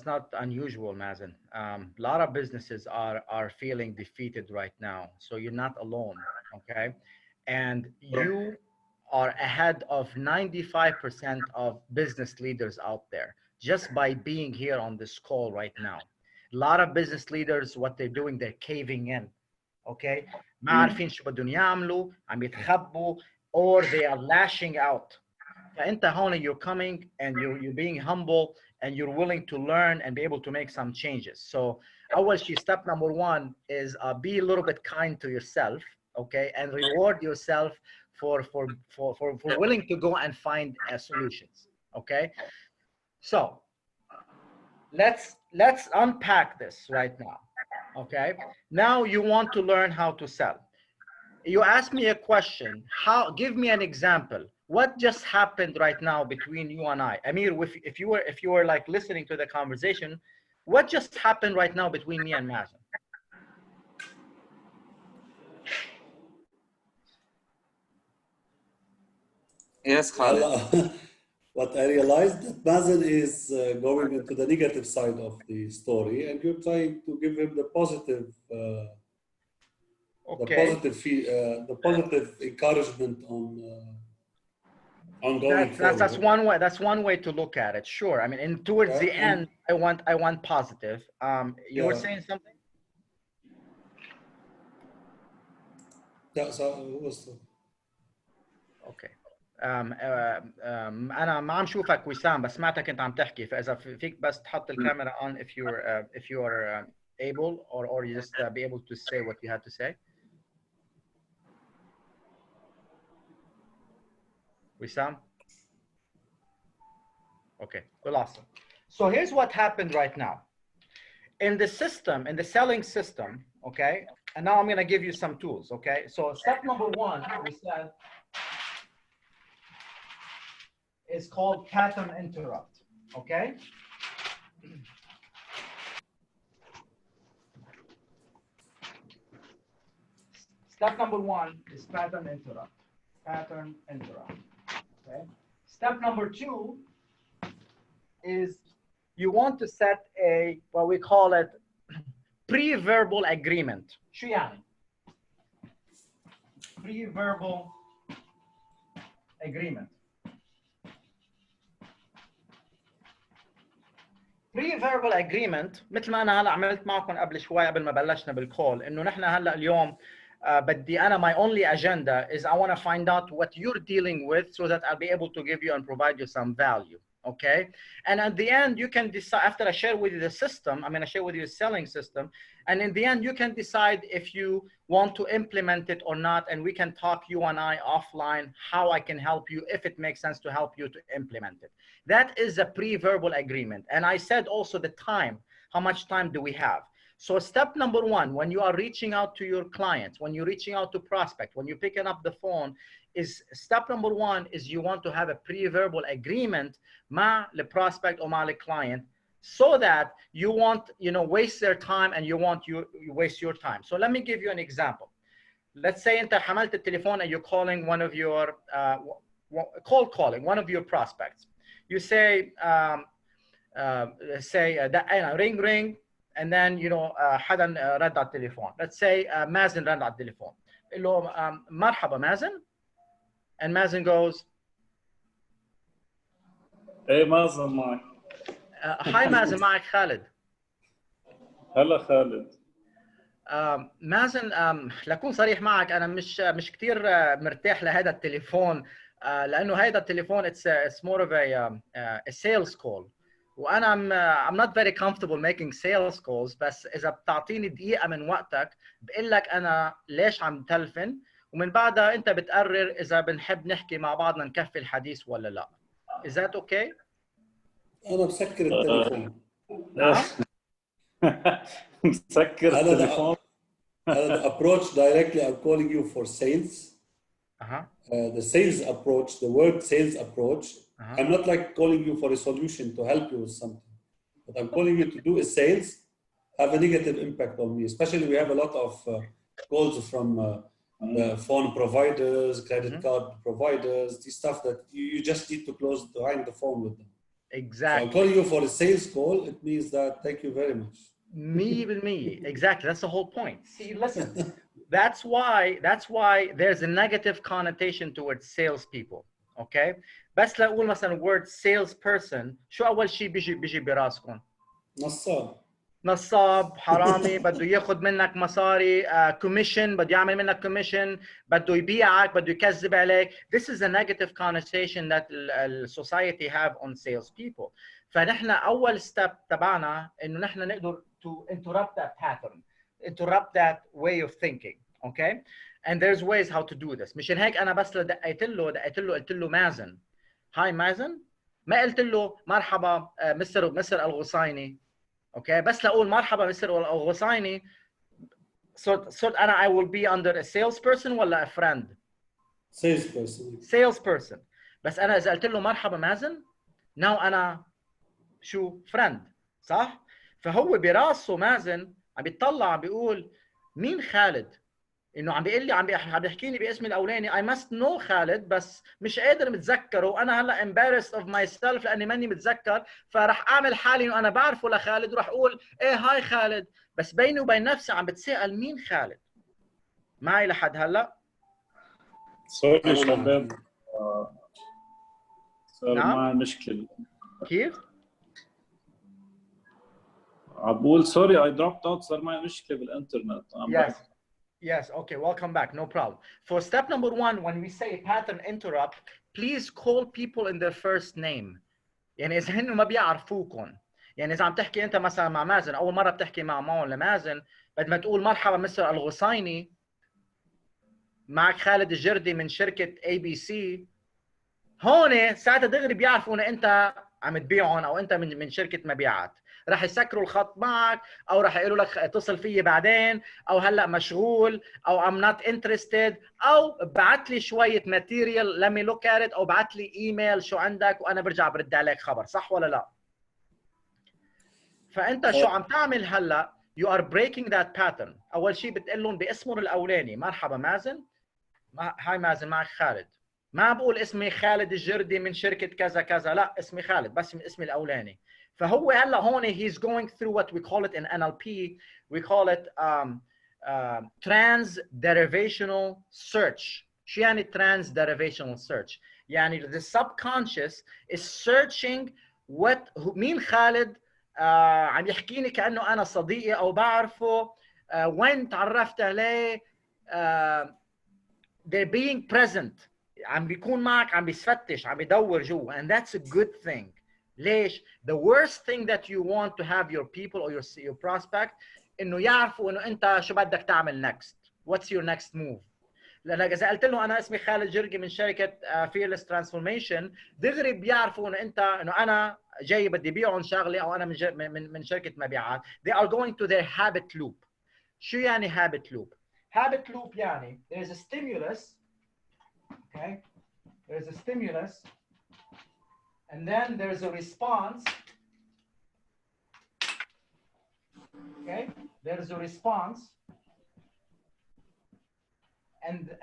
not unusual, Mazen. A lot of businesses are feeling defeated right now, so you're not alone. Okay, and you are ahead of 95% of business leaders out there just by being here on this call right now. A lot of business leaders, what they're doing, they're caving in. Okay, ما عارفين شو بدهم يعملوا, عم يتخبوا, or they are lashing out. فأنت هون, you're coming and you're being humble and you're willing to learn and be able to make some changes. So أول شيء, step number 1 is be a little bit kind to yourself, okay, and reward yourself for willing to go and find solutions. Okay, so let's unpack this right now. Okay, now you want to learn how to sell. You asked me a question. Give me an example. What just happened right now between you and I? Amir, if you were like listening to the conversation, what just happened right now between me and Mazen? Yes, Khalid. What I realized that Mazen is going into the negative side of the story, and you're trying to give him the positive, the positive encouragement on going forward. That's one way to look at it. Sure. I mean, and towards the end, I want positive. You were saying something? اوكي انا ما عم شوفك وسام بس سمعتك انت عم تحكي فاذا فيك بس تحط الكاميرا on if you're able or you just be able to say what you had to say. Wissam? Okay, we lost him. So here's what happened right now. In the system, in the selling system, okay, and now I'm going to give you some tools, okay? So step number one, we said, is called pattern interrupt, okay? Step number one is pattern interrupt, okay? Step number two is you want to set a, what we call it, pre-verbal agreement. شو يعني؟ Pre-verbal agreement. Pre-verbal agreement مثل ما انا هلا عملت معكم قبل شوي قبل ما بلشنا بالكول انه نحن هلا اليوم بدي انا my only agenda is I want to find out what you're dealing with so that I'll be able to give you and provide you some value. Okay, and at the end you can decide, after I share with you the system, I'm going to share with you a selling system, and in the end you can decide if you want to implement it or not, and we can talk, you and I, offline, how I can help you if it makes sense to help you to implement it. That is a pre-verbal agreement. And I said also the time, how much time do we have? So step number one, when you are reaching out to your clients, when you're reaching out to prospect, when you're picking up the phone, is step number one is you want to have a pre-verbal agreement مع the prospect or مع the client so that you won't, you know, waste their time and you waste your time. So let me give you an example. Let's say انت حملت التليفون and you're calling one of your cold calling one of your prospects. You say ring and then you know حدا رد على التليفون. Let's say مازن رد على التليفون. قل له مرحبا مازن. And Mazen goes, Hey Mazen معك. Hi Mazen, معك خالد. هلا خالد. مازن لأكون صريح معك أنا مش كتير مرتاح لهذا التليفون لأنه هذا التليفون it's more of a sales call وأنا I'm not very comfortable making sales calls بس إذا بتعطيني دقيقة من وقتك بقول لك أنا ليش عم تلفن ومن بعدها أنت بتقرر إذا بنحب نحكي مع بعضنا نكفي الحديث ولا لا. Is that okay? أنا بسكر التليفون. نعم؟ مسكر التليفون. The approach directly, I'm calling you for sales. The sales approach, the word sales approach. I'm not like calling you for a solution to help you with something, but I'm calling you to do a sales, have a negative impact on me. Especially we have a lot of calls from phone providers, credit card providers, these stuff that you just need to hang the phone with them. Exactly. So I'm calling you for a sales call. It means that thank you very much. 100%. Exactly. That's the whole point. See, listen, that's why there's a negative connotation towards salespeople. Okay? بس لأقول مثلا word salesperson شو أول شيء بيجي براسكم؟ نصاب حرامي بده ياخذ منك مصاري commission بده يعمل منك commission بده يبيعك بده يكذب عليك. This is a negative connotation that society have on salespeople. فنحن أول step تبعنا إنه نحن نقدر to interrupt that pattern, interrupt that way of thinking, okay? And there's ways how to do this. مشان هيك أنا بس دقيت له قلت له مازن. هاي مازن. ما قلت له مرحبا مستر الغصيني. Okay, بس لأقول مرحبا مستر الغصيني. So أنا I will be under a salesperson ولا a friend? Salesperson. بس أنا إذا قلت له مرحبا مازن, now أنا شو friend, صح؟ فهو براسه مازن عم بيطلع عم بيقول مين خالد انه عم بيقول لي عم بيحكي لي باسمي الاولاني I must know خالد بس مش قادر متذكره وانا هلا embarrassed of myself لاني ماني متذكر فراح اعمل حالي انه انا بعرفه لخالد وراح اقول ايه هاي خالد بس بيني وبين نفسي عم بتساءل مين خالد معي لحد هلا سوري شباب صار نعم معي مشكلة كيف؟ عم بقول سوري I dropped out صار معي مشكلة بالإنترنت Yes. Yes, okay, welcome back, no problem. For step number 1, when we say pattern interrupt, please call people in their first name. يعني إذا هن ما بيعرفوكم. يعني إذا عم تحكي أنت مثلا مع مازن، أول مرة بتحكي مع ماون ولا مازن، بدل ما تقول مرحبا مستر الغصيني، معك خالد الجردي من شركة ABC، هون ساعتها دغري بيعرفوا إن أنت عم تبيعهم أو أنت من شركة مبيعات. راح يسكروا الخط معك او راح يقولوا لك اتصل فيي بعدين او هلا مشغول او I'm not interested او ابعت لي شويه ماتيريال let me look at it او ابعت لي ايميل شو عندك وانا برجع برد عليك خبر صح ولا لا؟ فانت شو عم تعمل هلا you are breaking that pattern. اول شيء بتقول لهم باسمهم الاولاني مرحبا مازن هاي مازن معك خالد ما بقول اسمي خالد الجردي من شركه كذا كذا لا اسمي خالد بس من اسمي الاولاني. فهو هلا هون he's going through what we call it in NLP we call it trans-derivational search. شو يعني trans-derivational search؟ يعني the subconscious is searching what مين خالد عم يحكيني كأنه أنا صديقي أو بعرفه وين تعرفت عليه they're being present عم بيكون معك عم بيفتش عم بيدور جوا and that's a good thing. ليش؟ The worst thing that you want to have your people or your prospect انه يعرفوا انه انت شو بدك تعمل next. What's your next move؟ لأن إذا قلت له أنا اسمي خالد جرجي من شركة Fearless Transformation دغري بيعرفوا إنه أنا جاي بدي بيعهم شغلة أو أنا من شركة مبيعات. They are going to their habit loop. شو يعني habit loop؟ Habit loop يعني there's a stimulus, okay? There's a stimulus, and then there's a response. Okay, there's a response,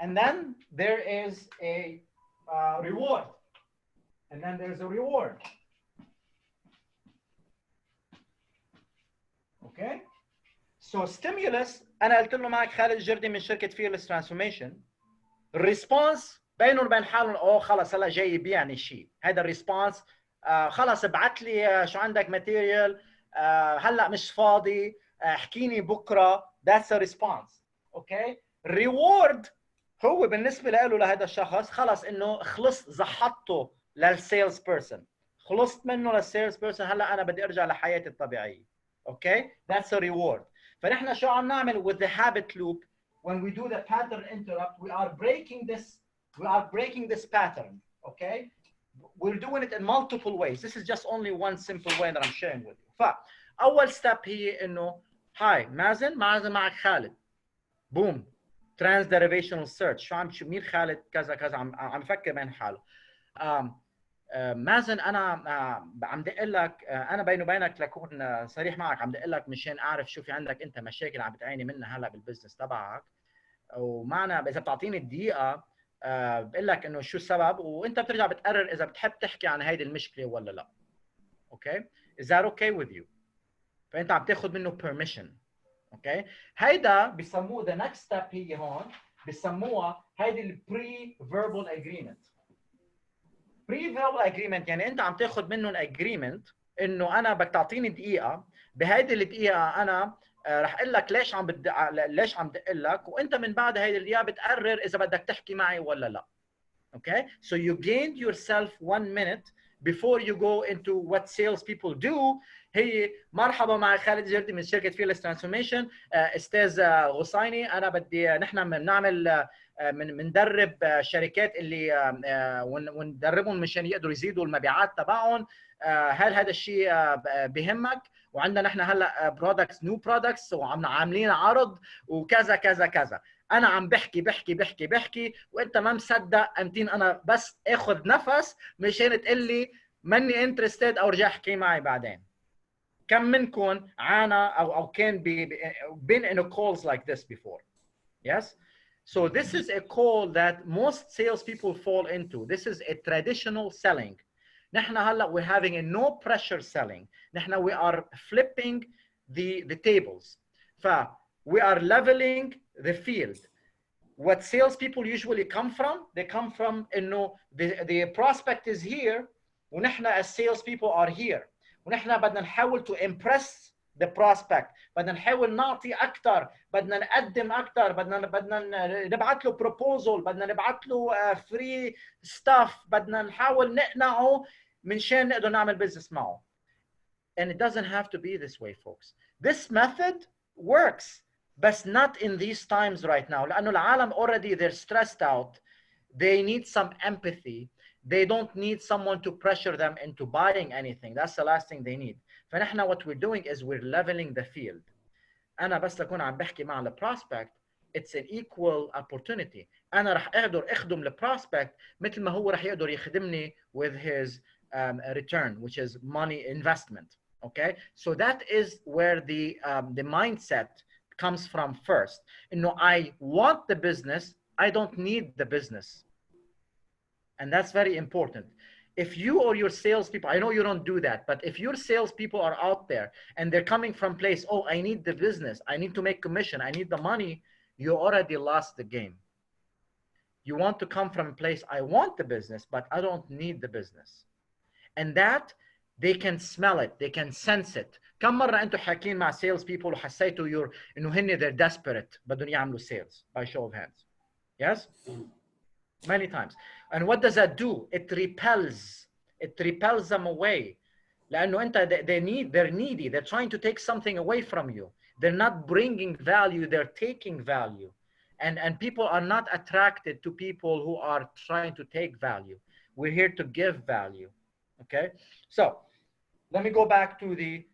and then there is a reward, and then there's a reward. Okay, so stimulus أنا قلت له معك خالد جردي من شركة Fearless Transformation. الريسبونس بينهم وبين حالهم اوه خلص هلا جاي يبيعني شيء هذا الريسبونس خلص ابعت لي شو عندك ماتيريال هلا مش فاضي احكيني بكره that's a response. اوكي ريورد هو بالنسبه له لهذا الشخص خلص انه خلصت زحطته للسيلز بيرسون خلصت منه للسيلز بيرسون هلا انا بدي ارجع لحياتي الطبيعيه. اوكي that's a reward. فنحن شو عم نعمل with the habit loop when we do the pattern interrupt we are breaking this pattern. Okay, we're doing it in multiple ways. This is just only one simple way that I'm sharing with you. فأول step هي إنه هاي مازن معك خالد بوم trans derivational search شو مين خالد كذا كذا عم يفكر بين حاله. مازن انا عم دق لك انا بيني وبينك لكون صريح معك عم دق لك مشان اعرف شو في عندك انت مشاكل عم بتعاني منها هلا بالبزنس تبعك ومعنا اذا بتعطيني الدقيقه بقول لك انه شو السبب وانت بترجع بتقرر اذا بتحب تحكي عن هيدي المشكله ولا لا. اوكي is that okay with you؟ فانت عم تاخذ منه permission. اوكي هيدا بسموه the next step هي هون بسموها هيدي ال pre-verbal agreement. pre-verbal agreement يعني انت عم تاخذ منه الاجريمنت انه انا بدك تعطيني دقيقه بهيدي الدقيقه انا رح اقول لك ليش عم دق لك وانت من بعد هيدي الدقيقه بتقرر اذا بدك تحكي معي ولا لا. Okay, so you gained yourself 1 minute before you go into what sales people do. هي مرحبا مع خالد جردي من شركه Fearless Transformation. استاذ غصيني انا بدي نحن بنعمل بندرب شركات اللي وندربهم مشان يقدروا يزيدوا المبيعات تبعهم. هل هذا الشيء بهمك؟ وعندنا نحن هلا برودكتس نيو برودكتس وعم عاملين عرض وكذا كذا كذا. انا عم بحكي وانت ما مصدق امتين انا بس اخذ نفس مشان تقول لي ماني انترستد او رجع احكي معي بعدين. كم منكم عانى او كان been in a calls like this before؟ Yes. So this is a call that most salespeople fall into. This is a traditional selling. نحن هلا we're having a no pressure selling. نحن we are flipping the tables. We are leveling the field. What salespeople usually come from, they come from إنه the prospect is here ونحن as salespeople are here. ونحن بدنا نحاول to impress the prospect. بدنا نحاول نعطي أكثر، بدنا نقدم أكثر، بدنا نبعث له proposal، بدنا نبعث له free stuff، بدنا نحاول نقنعه منشان نقدر نعمل business معه. And it doesn't have to be this way, folks. This method works, but not in these times right now. لأنه العالم already they're stressed out. They need some empathy. They don't need someone to pressure them into buying anything. That's the last thing they need. فنحن what we're doing is we're leveling the field. أنا بس أكون عم بحكي مع ال prospect, it's an equal opportunity. أنا رح أقدر أخدم ال prospect مثل ما هو رح يقدر يخدمني with his return, which is money investment. Okay, so that is where the mindset comes from first. إنه I want the business, I don't need the business. And that's very important. If you or your salespeople, I know you don't do that, but if your salespeople are out there and they're coming from place, oh, I need the business, I need to make commission, I need the money, you already lost the game. You want to come from a place, I want the business, but I don't need the business. And that, they can smell it, they can sense it. كم مرة أنتوا حاكين مع salespeople وحسيتوا إنه هن they're desperate بدهم يعملوا sales by show of hands? Yes? Many times. And what does that do? It repels them away. لأنه أنت they're needy. They're trying to take something away from you. They're not bringing value. They're taking value. And people are not attracted to people who are trying to take value. We're here to give value. Okay. So let me go back to the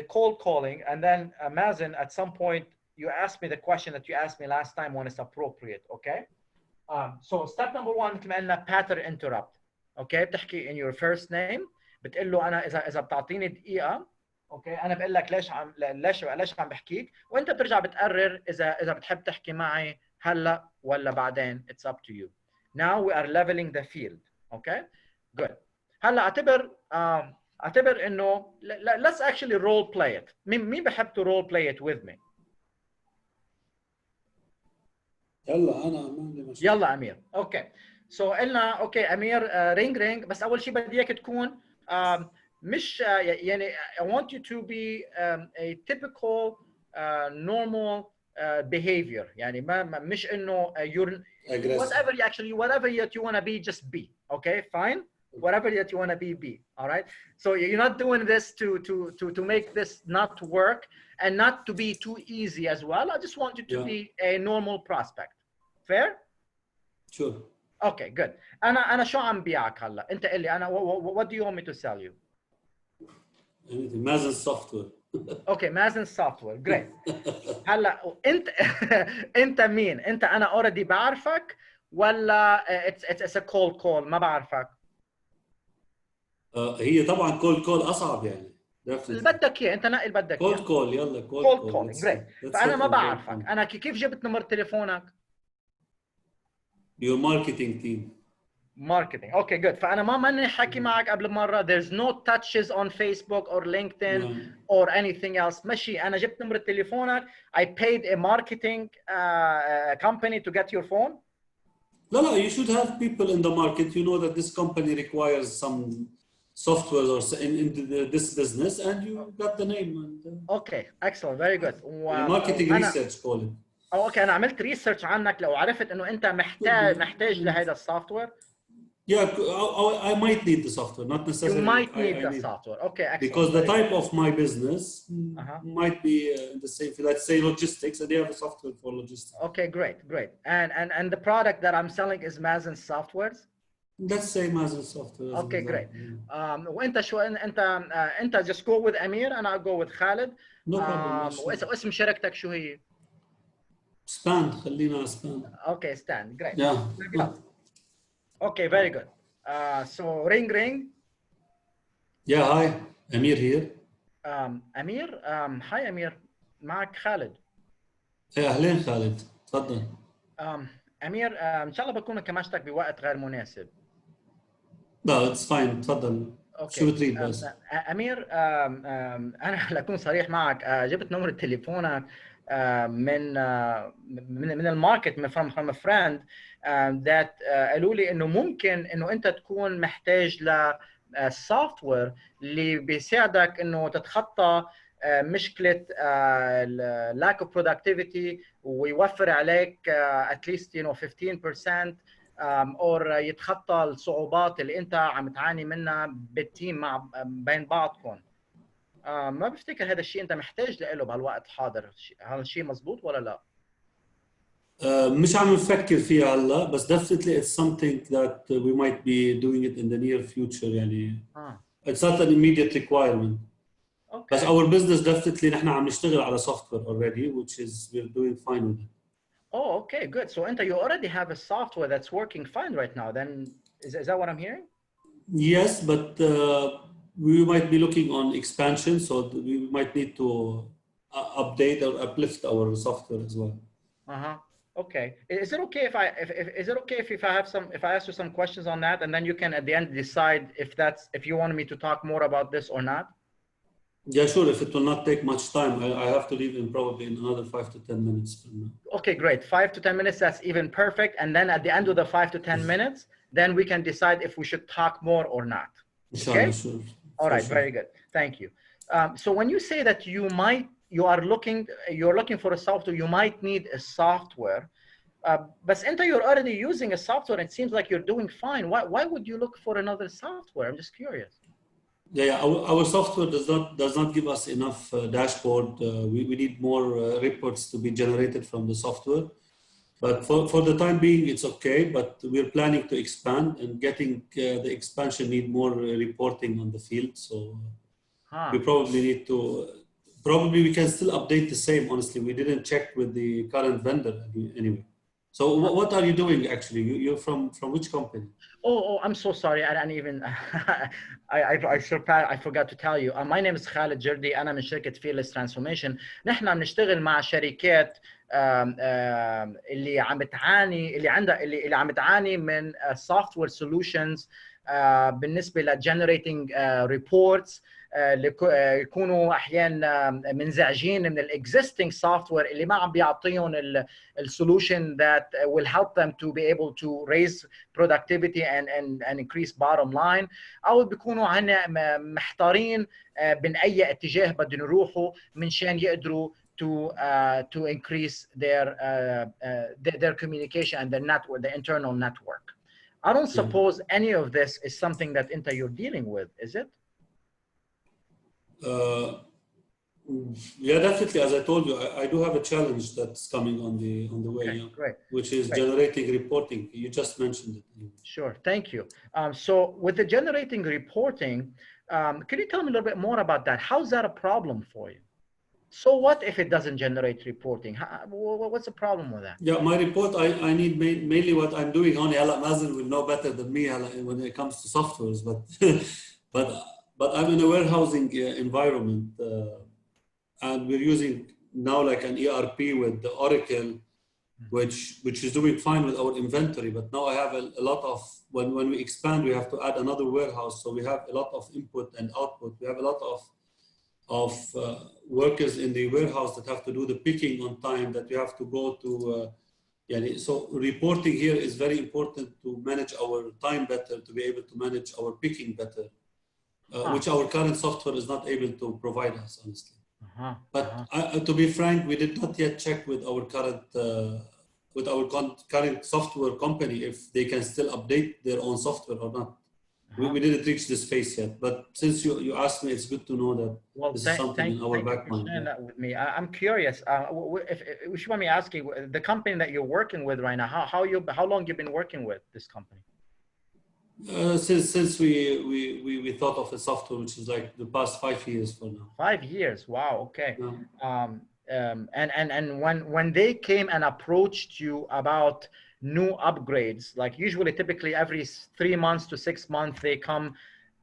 cold calling, and then Mazen, at some point you asked me the question that you asked me last time when it's appropriate. Okay. So step number one مثل ما قلنا pattern interrupt. Okay, بتحكي in your first name، بتقول له أنا إذا بتعطيني دقيقة، okay، أنا بقول لك ليش عم بحكيك، وأنت بترجع بتقرر إذا بتحب تحكي معي هلا ولا بعدين. It's up to you. Now we are leveling the field. Okay, good. هلا اعتبر إنه let's actually role play it. مين بحب to role play it with me؟ يلا انا ما عندي مشكله. يلا امير. اوكي سو قلنا اوكي امير رينج بس اول شيء بدي اياك تكون مش يعني I want you to be a typical normal behavior. يعني ما مش انه you're whatever that you want to be, just be. Okay, fine. Whatever that you want to be. All right. So you're not doing this to make this not work and not to be too easy as well. I just want you to be a normal prospect. Fair? Sure. Okay, good. أنا شو عم بيعك هلا؟ أنت قل لي أنا what do you want me to sell you? Anything. Mazen software. Okay, Mazen software. Great. هلا أنت مين؟ أنا already بعرفك ولا it's a cold call ما بعرفك؟ هي طبعا cold call أصعب يعني. اللي بدك إياه، أنت نقي اللي بدك إياه. cold call يلا cold calling. Great. فأنا ما بعرفك، أنا كيف جبت نمر تليفونك؟ Your marketing team. Marketing. Okay, good. فأنا ما ماني حكي معك قبل مرة. There's no touches on Facebook or LinkedIn or anything else. ماشي، أنا جبت نمرة تليفونك. I paid a marketing company to get your phone. لا you should have people in the market. You know that this company requires some software or in this business, and you got the name. And, okay, excellent, very good. marketing research call it. اوكي انا عملت ريسيرش عنك لو عرفت انه انت محتاج لهذا السوفت وير. Yeah, I might need the software, not necessarily. You might need the software. Okay, excellent. Because the type of my business might be the same. Let's say logistics, and they have a software for logistics. Okay, great. And the product that I'm selling is Mazen Softwares. Let's say Mazen Software. Okay, great. وانت شو انت just go with Amir and I'll go with Khalid. No problem. واسم شركتك شو هي؟ Span. خلينا Span. Okay, Stan. Great. Yeah. Okay, very good. So ring. Yeah, hi. Amir here. Amir. Hi, Amir. معك Khalid. اهلين خالد تفضل. امير، ان شاء الله بكون كمشتك بوقت غير مناسب. لا اتس فاين تفضل. شو اوكي. بتريد بس؟ امير، انا لاكون صريح معك، جبت نمرة تليفونك من الماركت، من from a friend that قالوا لي انه ممكن انه انت تكون محتاج ل سوفت وير اللي بيساعدك انه تتخطى مشكله lack of productivity، ويوفر عليك at least 15% او يتخطى الصعوبات اللي انت عم تعاني منها بالتيم مع بين بعضكم. ما بفتكر هذا الشيء انت محتاج له بهالوقت الحاضر. هذا الشيء مزبوط ولا لا؟ مش عم نفكر فيها هلا، بس definitely it's something that we might be doing it in the near future يعني. It's not an immediate requirement. Okay. But our business definitely نحن عم نشتغل على software already, which is we're doing fine with it. Oh, okay, good. So Enta, you already have a software that's working fine right now. Then is that what I'm hearing? Yes, but we might be looking on expansion, so we might need to update or uplift our software as well. Okay. Is it okay if I have some, if I ask you some questions on that, and then you can at the end decide if you want me to talk more about this or not? Yeah, sure. If it will not take much time, I have to leave in probably in another 5 to 10 minutes from now. Okay, great. 5 to 10 minutes, that's even perfect. And then at the end of the 5 to 10 minutes, then we can decide if we should talk more or not. Okay? Sure. All right, very good. Thank you. So when you say that you're looking for a software, you might need a software. But Enta, you're already using a software. It seems like you're doing fine. Why would you look for another software? I'm just curious. Yeah. Our software does not give us enough dashboard. We need more reports to be generated from the software. But for the time being, it's okay. But we're planning to expand, and getting the expansion need more reporting on the field. So we probably need to. Probably we can still update the same. Honestly, we didn't check with the current vendor anyway. So what are you doing actually? You're from which company? Oh, I'm so sorry. I didn't even. I forgot to tell you. My name is Khalid Jurdi. أنا من شركة Fearless Transformation. نحن بنشتغل مع شركات اللي عم تعاني من software solutions بالنسبة ل generating reports. يكونوا احيانا منزعجين من الاكزيستنج سوفتوير اللي ما عم بيعطيهم السولوشن that will help them to be able to raise productivity and increase bottom line، او بيكونوا محتارين بين اي اتجاه بدهم يروحوا منشان يقدروا to increase their communication and their network, the internal network. I don't suppose any of this is something that you're dealing with, is it? Yeah, definitely. As I told you, I do have a challenge that's coming on the way, okay, great. Which is generating reporting. You just mentioned it. Sure, thank you. So with the generating reporting, can you tell me a little bit more about that? How's that a problem for you? So what if it doesn't generate reporting? What's the problem with that? Yeah, my report, I need mainly what I'm doing. Only Mazen will know better than me when it comes to softwares, but I'm in a warehousing environment, and we're using now like an ERP with the Oracle, which is doing fine with our inventory. But now I have a lot of, when we expand, we have to add another warehouse. So we have a lot of input and output. We have a lot of workers in the warehouse that have to do the picking on time, that we have to go to. So reporting here is very important to manage our time better, to be able to manage our picking better. Which our current software is not able to provide us, honestly. But to be frank, we did not yet check with our current software company if they can still update their own software or not. We didn't reach this phase yet. But since you asked me, it's good to know that this is something in our back mind. Sharing that with me. I'm curious. If you want me asking, the company that you're working with right now, how long you've been working with this company? Since we thought of a software, which is like the past 5 years for now. 5 years, wow, okay. Yeah. And when they came and approached you about new upgrades, like usually typically every 3 months to 6 months they come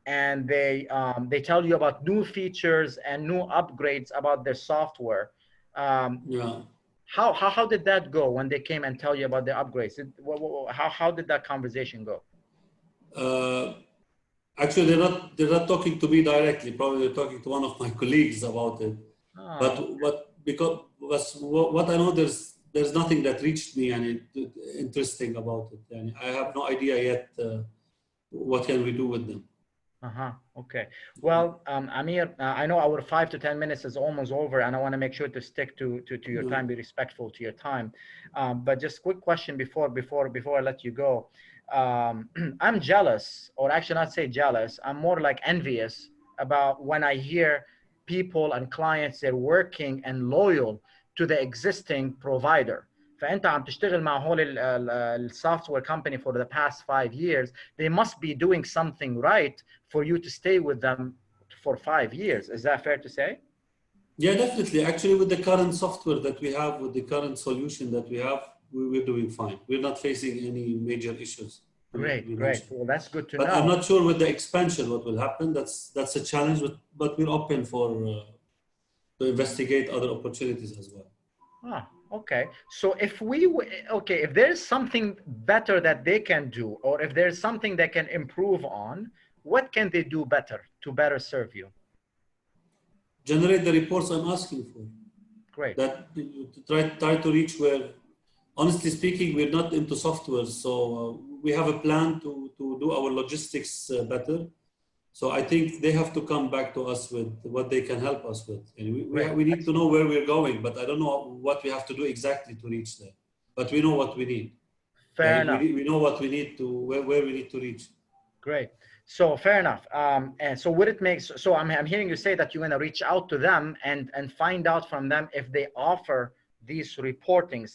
and they tell you about new features and new upgrades about their software. how did that go when they came and tell you about the upgrades? How did that conversation go? Actually, they're not talking to me directly. Probably they're talking to one of my colleagues about it. Because what I know, there's nothing that reached me and interesting about it. And I have no idea yet what can we do with them. Okay. Well, Amir, I know our 5 to 10 minutes is almost over, and I want to make sure to stick to your time, be respectful to your time. But just quick question before I let you go. I'm jealous, or actually not say jealous, I'm more like envious about when I hear people and clients, they're working and loyal to the existing provider. فانت عم تشتغل مع هول السوفتوير company for the past 5 years, they must be doing something right for you to stay with them for 5 years. Is that fair to say? Yeah, definitely. Actually, with the current software that we have, with the current solution that we have, we're doing fine. We're not facing any major issues. Great. Well, that's good to know. But I'm not sure with the expansion what will happen. That's a challenge, but we're open for to investigate other opportunities as well. Okay. So if there's something better that they can do, or if there's something they can improve on, what can they do better to better serve you? Generate the reports I'm asking for. Great. That try to reach where, honestly speaking, we're not into software, so we have a plan to do our logistics better. So I think they have to come back to us with what they can help us with. And we need to know where we're going, but I don't know what we have to do exactly to reach there. But we know what we need. Fair enough. We know what we need to, where we need to reach. Great. So fair enough. And so would it make, so I'm hearing you say that you're going to reach out to them and find out from them if they offer these reportings.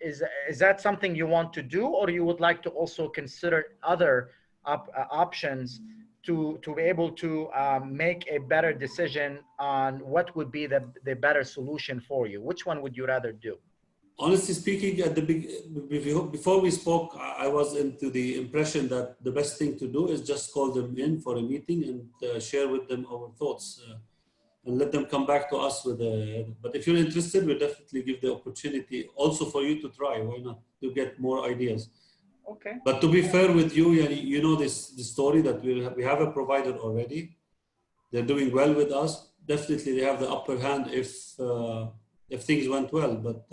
Is that something you want to do, or you would like to also consider other options to be able to make a better decision on what would be the better solution for you? Which one would you rather do? Honestly speaking, before we spoke, I was into the impression that the best thing to do is just call them in for a meeting and share with them our thoughts and let them come back to us with but if you're interested, we'll definitely give the opportunity also for you to try. Why not? To get more ideas. Okay. But to be fair with you, you know the story that we have a provider already. They're doing well with us. Definitely, they have the upper hand if things went well. But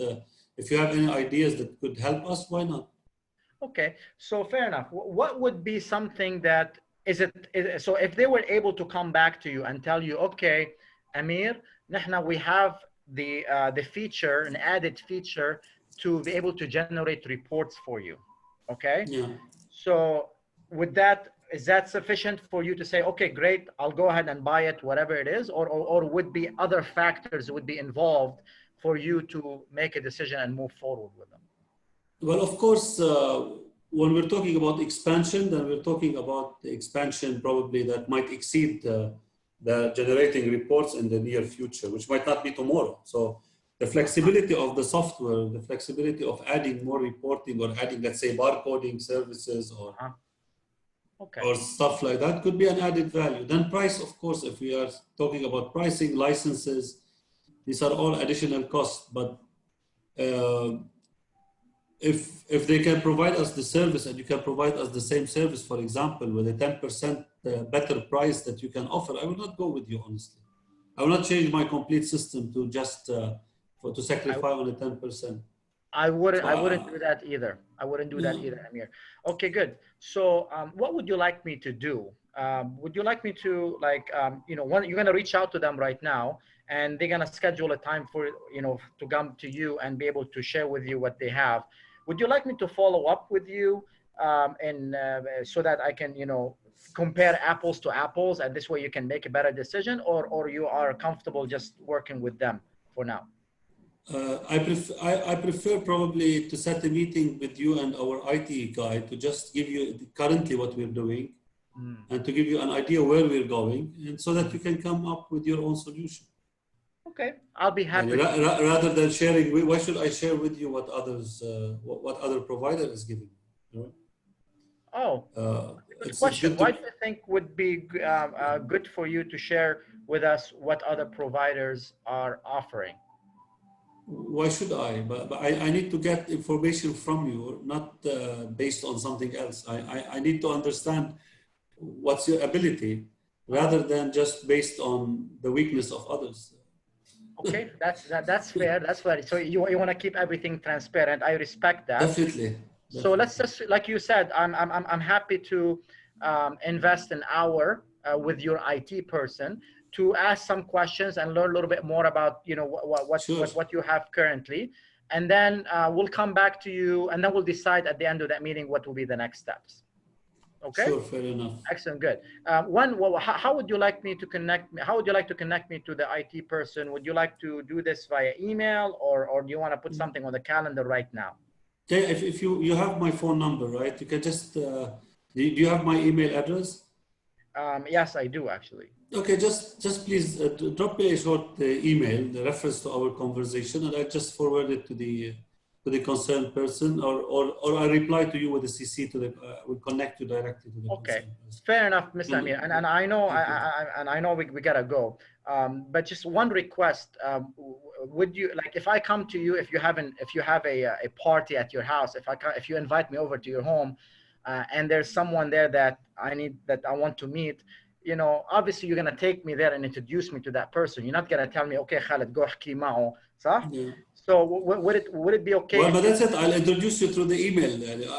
if you have any ideas that could help us, why not? Okay, so fair enough. What would be something that so if they were able to come back to you and tell you, okay, Amir, we have the feature, an added feature to be able to generate reports for you. Okay. Yeah. So is that sufficient for you to say, okay, great, I'll go ahead and buy it, whatever it is, or would be other factors would be involved for you to make a decision and move forward with them? Well, of course, when we're talking about expansion, then we're talking about the expansion probably that might exceed the generating reports in the near future, which might not be tomorrow. So the flexibility of the software, the flexibility of adding more reporting or adding, let's say, barcoding services or stuff like that could be an added value. Then price, of course, if we are talking about pricing, licenses, these are all additional costs. But if they can provide us the service and you can provide us the same service, for example, with a 10% better price that you can offer, I will not go with you, honestly. I will not change my complete system to just to sacrifice on the 10%. I wouldn't do that either. I wouldn't do that either, Amir. Okay, good. So what would you like me to do? Would you like me to, like, you're going to reach out to them right now, and they're going to schedule a time for, to come to you and be able to share with you what they have. Would you like me to follow up with you so that I can, compare apples to apples, and this way you can make a better decision, or you are comfortable just working with them for now? I prefer probably to set a meeting with you and our IT guy to just give you currently what we're doing and to give you an idea where we're going, and so that you can come up with your own solution. Okay, I'll be happy. Rather than sharing, why should I share with you what others, what other provider is giving? Good question. Why do you think would be good for you to share with us what other providers are offering? Why should I? But I need to get information from you, not based on something else. I need to understand what's your ability rather than just based on the weakness of others. Okay, that's fair. That's fair. So you want to keep everything transparent. I respect that. Definitely. So let's just, like you said, I'm happy to invest an hour with your IT person to ask some questions and learn a little bit more about, you know, what you have currently, and then we'll come back to you, and then we'll decide at the end of that meeting what will be the next steps. Okay. Sure, fair enough. Excellent, good. How would you like me to connect? How would you like to connect me to the IT person? Would you like to do this via email, or do you want to put something on the calendar right now? Okay, if you have my phone number, right? You can just, do you have my email address? Yes, I do actually. Okay, just please drop me a short email, the reference to our conversation, and I just forward it to the concerned person, or I reply to you with a CC to the, we'll connect you directly to the concerned person. Fair enough, Mr. Amir. And I know, I know we gotta go. But just one request, would you, like, if I come to you, if you have a party at your house, if you invite me over to your home, and there's someone there that I want to meet, you know, obviously you're gonna take me there and introduce me to that person. You're not gonna tell me, okay, Khaled, go احكي معه, صح? Yeah. So would it be okay? Well, but that's it. I'll introduce you through the email.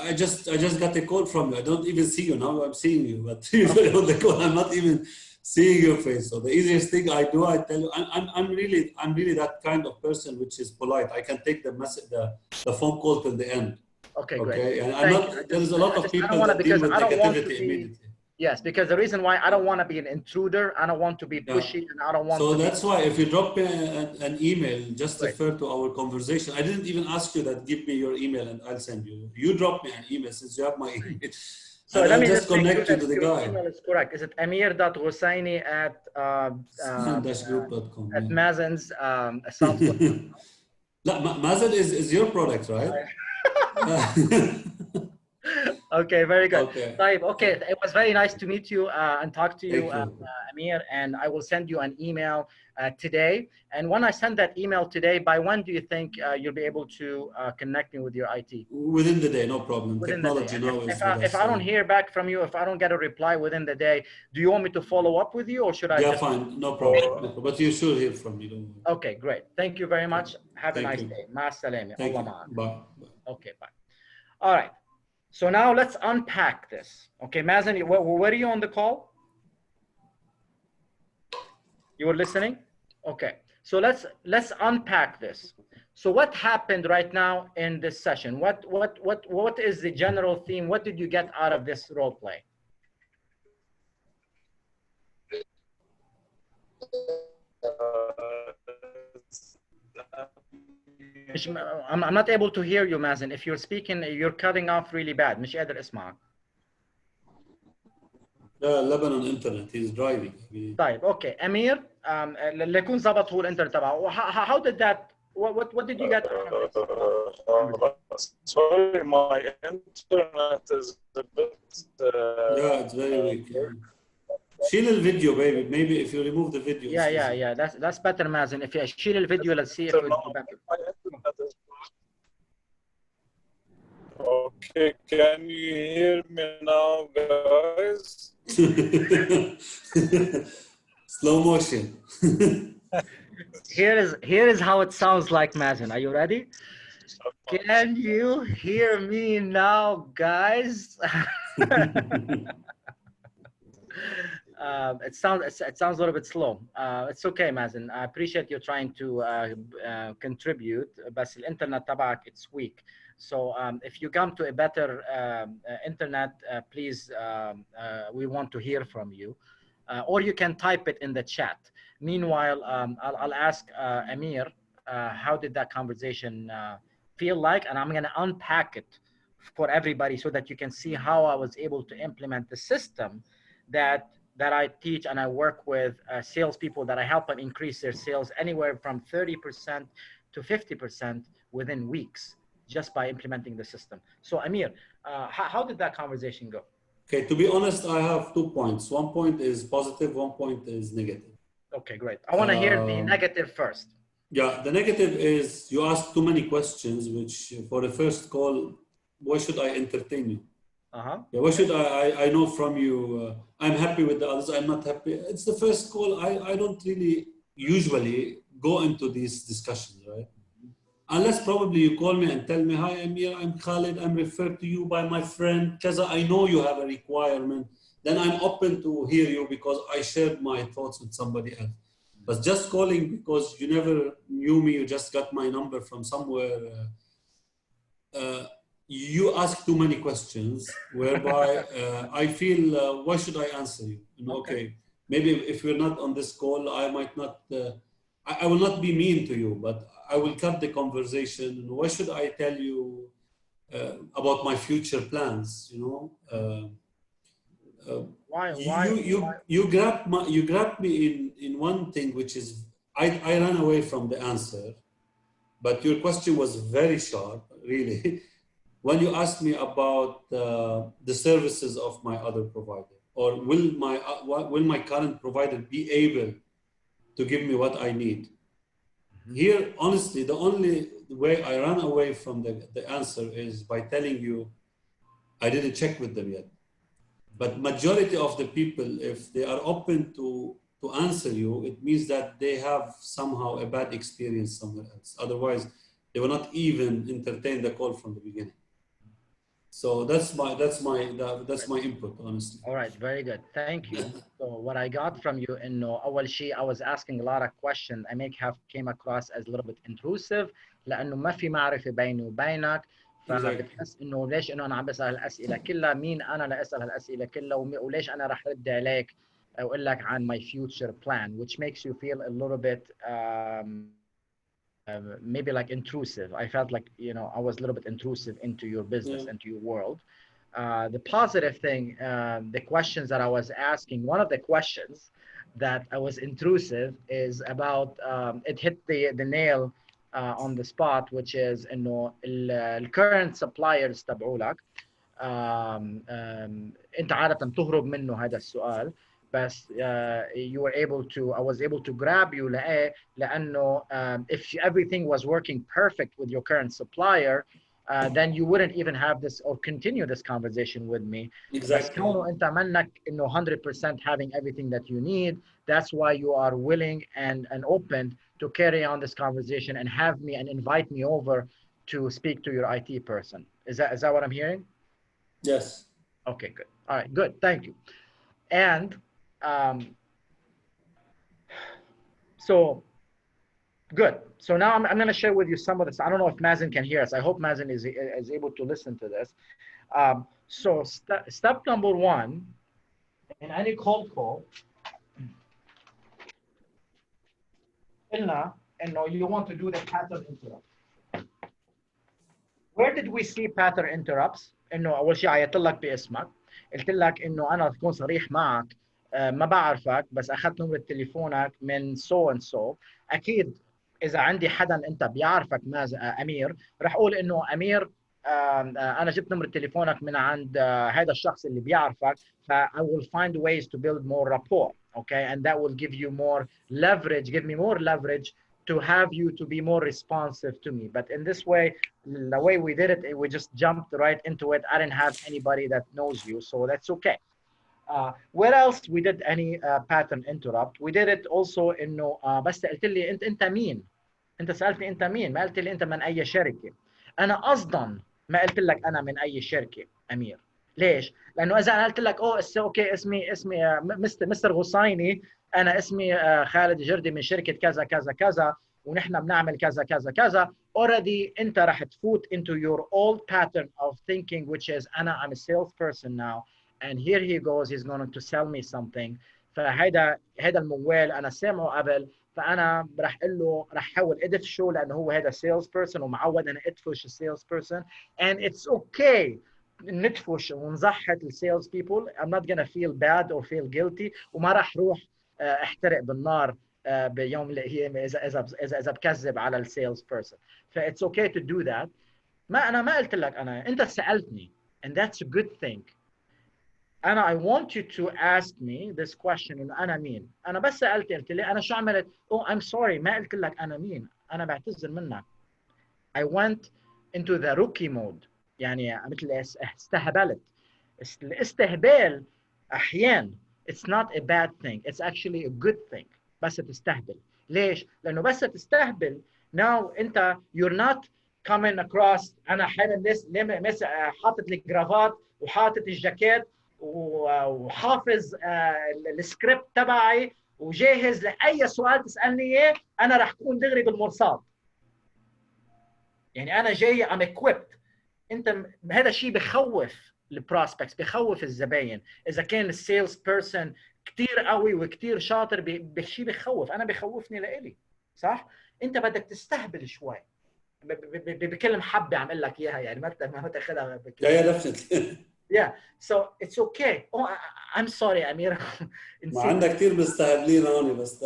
I just got a call from you. I don't even see you now. I'm seeing you, but usually on the call, I'm not even seeing your face. So the easiest thing I do, I tell you, I'm really that kind of person which is polite. I can take the message, the phone call till the end. Okay, okay? Great. And there's a lot of people that deal with negativity immediately. Yes, because the reason why I don't want to be an intruder, I don't want to be pushy, and I don't want so to. So that's why if you drop me an email, just refer to our conversation. I didn't even ask you that. Give me your email and I'll send you. You drop me an email since you have my email. So let me just connect you to the your guy. Email is correct. Is it amir.hussaini at group.com at Mazen's software? Mazen is your product, right? Okay, very good. Okay. Okay, it was very nice to meet you and talk to you, Amir, and I will send you an email today. And when I send that email today, by when do you think you'll be able to connect me with your IT? Within the day, no problem. Within Technology now is if I don't hear back from you, if I don't get a reply within the day, do you want me to follow up with you, or should I? Yeah, fine, no problem. But you should hear from me. Don't worry. Okay, great. Thank you very much. Have a nice day. Ma salami. Allah ma'ak. Bye. Okay, bye. All right. So now let's unpack this. Okay, Mazen, where are you on the call? You were listening? Okay. So let's unpack this. So what happened right now in this session? What is the general theme? What did you get out of this role play? I'm not able to hear you, Mazen. If you're speaking, you're cutting off really bad. مش قادر اسمعك. Lebanon internet. He's driving. طيب, okay. Amir, ليكون ظبط هو الانترنت تبعه. How did that? What did you get out of this? Sorry, my internet is a bit. Yeah, it's very weak. شيل الفيديو, baby. Maybe if you remove the video. Yeah. That's better, Mazen. If you شيل الفيديو, let's see if it will be better. Okay, can you hear me now, guys? Slow motion. Here is how it sounds like, Mazen. Are you ready? Can you hear me now, guys? It sounds a little bit slow. It's okay, Mazen. I appreciate you trying to contribute, but the internet تبعك it's weak. So if you come to a better internet, please, we want to hear from you, or you can type it in the chat. Meanwhile, I'll ask Amir, how did that conversation feel like, and I'm going to unpack it for everybody so that you can see how I was able to implement the system that I teach, and I work with salespeople that I help them increase their sales anywhere from 30% to 50% within weeks, just by implementing the system. So Amir, how did that conversation go? Okay, to be honest, I have 2 points. 1 point is positive, 1 point is negative. Okay, great. I want to hear the negative first. Yeah, the negative is you ask too many questions, which for the first call, why should I entertain you? Uh-huh. Yeah, what should I know from you? I'm happy with the others. I'm not happy. It's the first call. I don't really usually go into these discussions, right? Unless probably you call me and tell me, hi, Amir, I'm Khalid. I'm referred to you by my friend. Kaza, I know you have a requirement. Then I'm open to hear you because I shared my thoughts with somebody else. But just calling because you never knew me, you just got my number from somewhere. You ask too many questions, whereby I feel, why should I answer you? Okay, maybe if we're not on this call, I might not, I will not be mean to you, but I will cut the conversation. Why should I tell you about my future plans? You grabbed me in one thing, which is I ran away from the answer, but your question was very sharp, really. When you asked me about the services of my other provider, or will my current provider be able to give me what I need? Here, honestly, the only way I run away from the answer is by telling you I didn't check with them yet. But majority of the people, if they are open to answer you, it means that they have somehow a bad experience somewhere else. Otherwise, they will not even entertain the call from the beginning. So that's my input, honestly. All right, very good. Thank you. So what I got from you إنه أول شيء I was asking a lot of questions. I may have came across as a little bit intrusive لأنه ما في معرفة بيني وبينك. فبتحس إنه ليش إنه أنا عم بسأل الأسئلة كلها، مين أنا لأسأل الأسئلة كلها، وليش أنا رح رد عليك أقول لك عن my future plan, which makes you feel a little bit maybe like intrusive. I felt like, I was a little bit intrusive into your business, into your world. The positive thing, the questions that I was asking, one of the questions that I was intrusive is about, it hit the nail on the spot, which is إنه current suppliers تبعولك أنت عادة تهرب منه هذا السؤال. بس you were able to, I was able to grab you لأنه if everything was working perfect with your current supplier, then you wouldn't even have this or continue this conversation with me. Exactly. بس كونه أنت منك إنه 100% having everything that you need, that's why you are willing and open to carry on this conversation and have me and invite me over to speak to your IT person. Is that what I'm hearing? Yes. Okay, good. All right, good. Thank you. And so good. So now I'm going to share with you some of this. I don't know if Mazen can hear us. I hope Mazen is able to listen to this. So step number one in any cold call, you want to do the pattern interrupt. Where did we see pattern interrupts؟ إنه أول شيء عيطت لك باسمك، قلت لك إنه أنا أكون صريح معك، ما بعرفك بس أخذت نمرة تليفونك من so and so. أكيد إذا عندي حدا أنت بيعرفك أمير، رح أقول إنه أمير أنا جبت نمرة تليفونك من عند هذا الشخص اللي بيعرفك. I will find ways to build more rapport, okay, and that will give you more leverage, give me more leverage to have you to be more responsive to me. But in this way, the way we did it, we just jumped right into it. I didn't have anybody that knows you, so that's okay. Where else we did any pattern interrupt? We did it also إنه بس قلت لي أنت مين؟ أنت سألتني أنت مين؟ ما قلت لي أنت من أي شركة. أنا قصداً ما قلت لك أنا من أي شركة أمير. ليش؟ لأنه إذا أنا قلت لك أوكي اسمي مستر غصيني، أنا اسمي خالد جردي من شركة كذا كذا كذا ونحن بنعمل كذا كذا كذا. Already أنت راح تفوت into your old pattern of thinking, which is I'm a salesperson now. And here he goes, he's going to sell me something. فهيدا الموال انا سامعه قبل، فانا راح اقول له راح احاول ادفشه لانه هو هذا سيلز بيرسون ومعود انا ادفش السيلز بيرسون. And it's okay ندفش ونزحط السيلز people. I'm not gonna feel bad or feel guilty وما راح روح احترق بالنار بيوم اذا بكذب على السيلز بيرسون. ف it's okay to do that. انا ما قلت لك انت سالتني and that's a good thing. I want you to ask me this question إنه أنا مين؟ أنا بس سألت قلت لي أنا شو عملت؟ Oh I'm sorry ما قلت لك أنا مين. انا بعتذر منك. I went into the rookie mode. يعني مثل استهبلت. الاستهبال احيانا it's not a bad thing, it's actually a good thing. بس تستهبل. ليش؟ لانه بس تستهبل now انت you're not coming across انا حامل حاطط الجرافات وحاطط الجاكيت وحافظ السكريبت تبعي وجاهز لاي سؤال تسالني اياه، انا راح اكون دغري بالمرصاد. يعني انا جاي I'm equipped. انت هذا الشيء بخوف البروسبكتس، بخوف الزباين. اذا كان السيلز بيرسون كثير قوي وكثير شاطر بشيء بخوف، انا بخوفني لإلي، صح؟ انت بدك تستهبل شوي بكل محبه عم اقول لك اياها، يعني ما تاخذها يا yeah so it's okay. oh I'm sorry أميرة. ما عندك كثير مستهبلين هون بس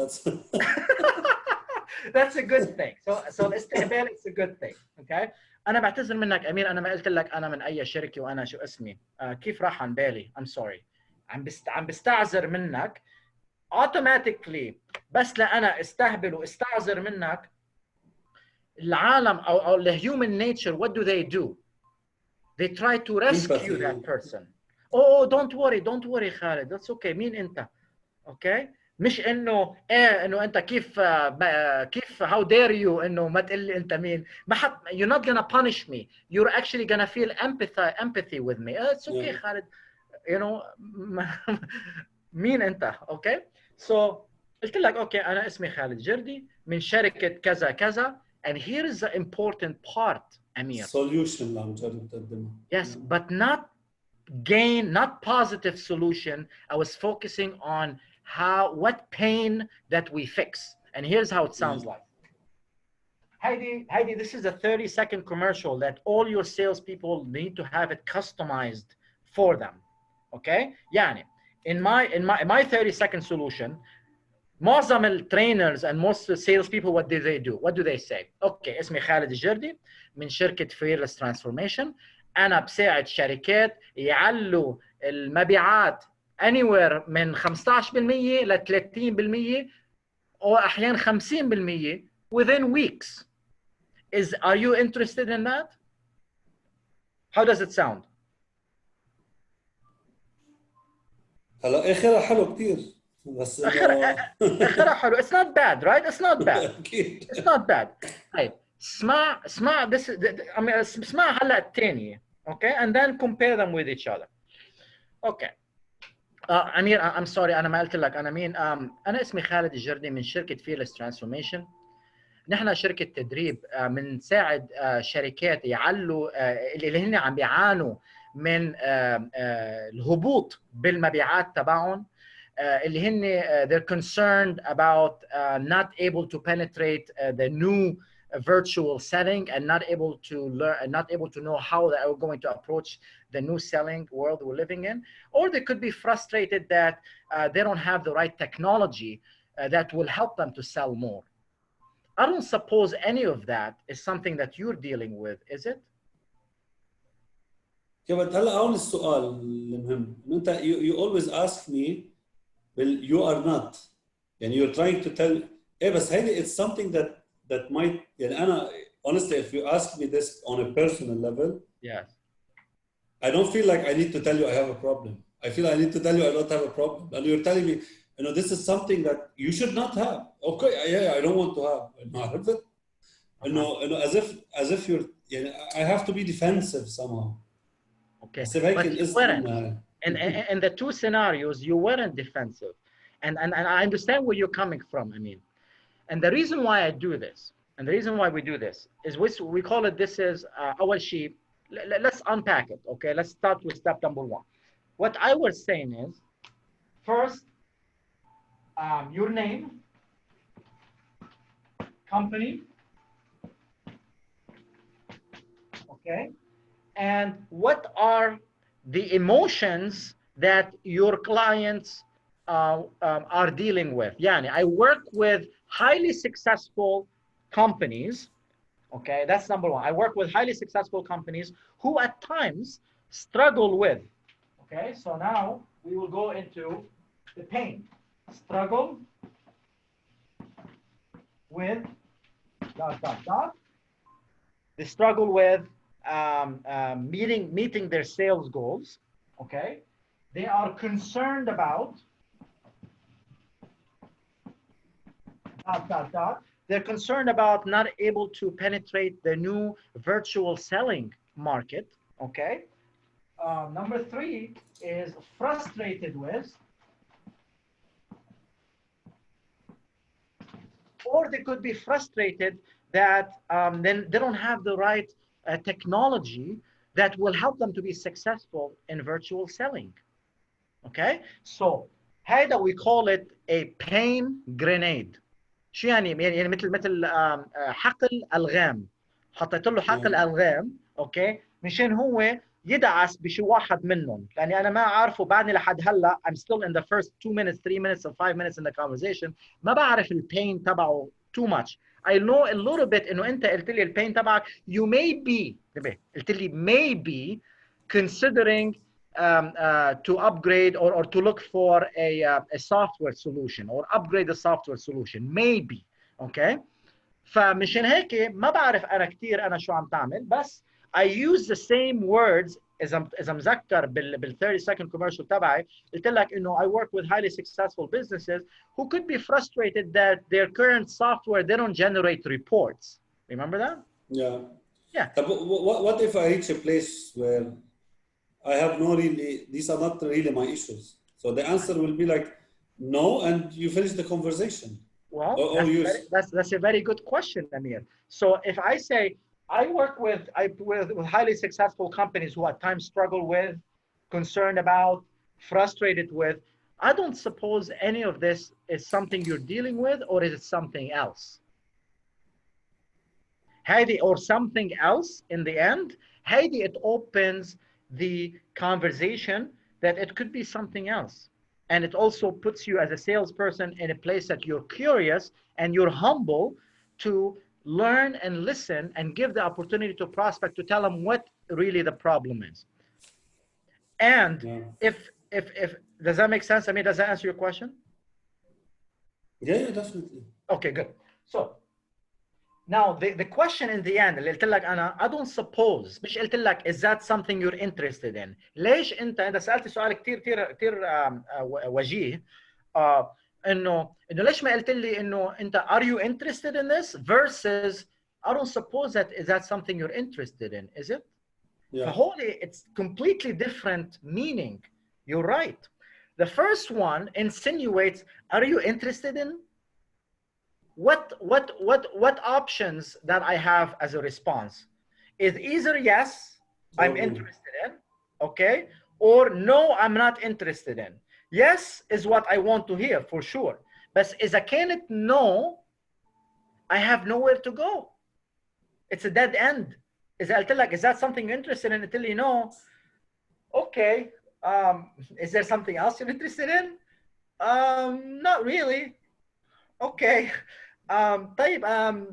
that's a good thing. so الاستهبال it's a good thing. okay انا بعتذر منك امير، انا ما قلت لك انا من اي شركه وانا شو اسمي. كيف راح عن بالي. I'm sorry. عم بستعذر منك automatically. بس لأنا استهبل واستعذر منك، العالم او the human nature what do they do? They try to rescue that person. Oh don't worry خالد, that's okay. مين انت؟ اوكي مش انه انه انت كيف how dare you انه ما تقول لي انت مين. ما حد you're not gonna punish me, you're actually gonna feel empathy with me. It's okay خالد, you know. مين انت؟ اوكي so قلت لك اوكي انا اسمي خالد جردي من شركه كذا كذا and here is the important part أمير. solution اللي عم تجرب تقدمها. Yes, but not positive solution. I was focusing on what pain that we fix. And here's how it sounds like. Heidi, this is a 30-second commercial that all your salespeople need to have it customized for them. Okay? يعني in my 30-second solution, معظم الترينرز and most salespeople what do they do? What do they say? اوكي اسمي خالد الجردي من شركة Fearless Transformation. أنا بساعد شركات يعلوا المبيعات anywhere من 15% ل 30% أو أحيانا 50% within weeks. Are you interested in that? How does it sound? هلا اخرها حلو كثير بس اخرها حلو. It's not bad, right? It's not bad. اكيد It's not bad. طيب اسمع بس اسمع هلا الثانية. Okay, and then compare them with each other. Okay. أمير I'm sorry أنا ما قلت لك أنا مين. أنا اسمي خالد الجردي من شركة Fearless Transformation. نحن شركة تدريب بنساعد شركات يعلوا اللي هن عم بيعانوا من الهبوط بالمبيعات تبعهم. اللي هن they're concerned about not able to penetrate the new virtual setting and not able to learn and not able to know how they are going to approach the new selling world we're living in, or they could be frustrated that they don't have the right technology that will help them to sell more. I don't suppose any of that is something that you're dealing with, is it? كيف هلا هون السؤال المهم انه انت you always ask me well you are not يعني you're trying to tell ايه بس هيدي it's something that might يعني أنا honestly if you ask me this on a personal level yes I don't feel like I need to tell you I have a problem. I feel I need to tell you I don't have a problem and you're telling me you know this is something that you should not have. Okay yeah I don't want to have عرفت انه as if you're يعني I have to be defensive somehow. Okay but you weren't. In the two scenarios you weren't defensive and I understand where you're coming from. I mean, and the reason why I do this and the reason why we do this is we call it this is أول شيء. Let's unpack it. Okay, let's start with step number one. What I was saying is first your name, company, okay, and what are the emotions that your clients are dealing with. Yani, I work with highly successful companies. Okay, that's number one. I work with highly successful companies who at times struggle with. Okay, so now we will go into the pain. Struggle with They struggle with meeting their sales goals. Okay, they are concerned about they're concerned about not able to penetrate the new virtual selling market. Okay, number 3 is frustrated with, or they could be frustrated that then they don't have the right technology that will help them to be successful in virtual selling. Okay, so هذا we call it a pain grenade. شو يعني مثل حقل الغام. حطيت له حقل الغام اوكي مشان هو يدعس بشي واحد منهم، لاني انا ما عارفه بعدني لحد هلا. I'm still in the first 2 minutes 3 minutes or 5 minutes in the conversation. ما بعرف البين تبعه too much. I know a little bit انه انت قلت لي البين تبعك you may be قلت لي may be considering to upgrade or to look for a software solution or upgrade the software solution maybe. okay, فمشان هيك ما بعرف انا كثير انا شو عم تعمل، بس I use the same words اذا مذكر بال 30 second commercial تبعي. قلت لك انه I work with highly successful businesses who could be frustrated that their current software they don't generate reports. Remember that? Yeah. But what if I reach a place where I have no really, these are not really my issues. So the answer will be like, no, and you finish the conversation. Well, that's a very good question, Amir. So if I say, I work with highly successful companies who at times struggle with, concerned about, frustrated with, I don't suppose any of this is something you're dealing with, or is it something else? Heidi, or something else in the end, Heidi, it opens the conversation that it could be something else. And it also puts you as a salesperson in a place that you're curious and you're humble to learn and listen and give the opportunity to prospect to tell them what really the problem is. And if does that make sense? I mean, does that answer your question? Yeah, definitely. Okay, good. So now the question in the end اللي قلت لك انا I don't suppose مش قلت لك is that something you're interested in. ليش انت سألت سؤال كثير وجيه انه ليش ما قلت لي انه انت are you interested in this versus I don't suppose that is that something you're interested in, is it? فهولي it's completely different meaning. You're right. The first one insinuates are you interested in? What options that I have as a response is either yes, I'm interested in, okay, or no, I'm not interested in. Yes is what I want to hear for sure, but إذا كانت no, I have nowhere to go. It's a dead end. إذا قلت لك is that something you're interested in, قلت لي no, okay, is there something else you're interested in? Not really. اوكي طيب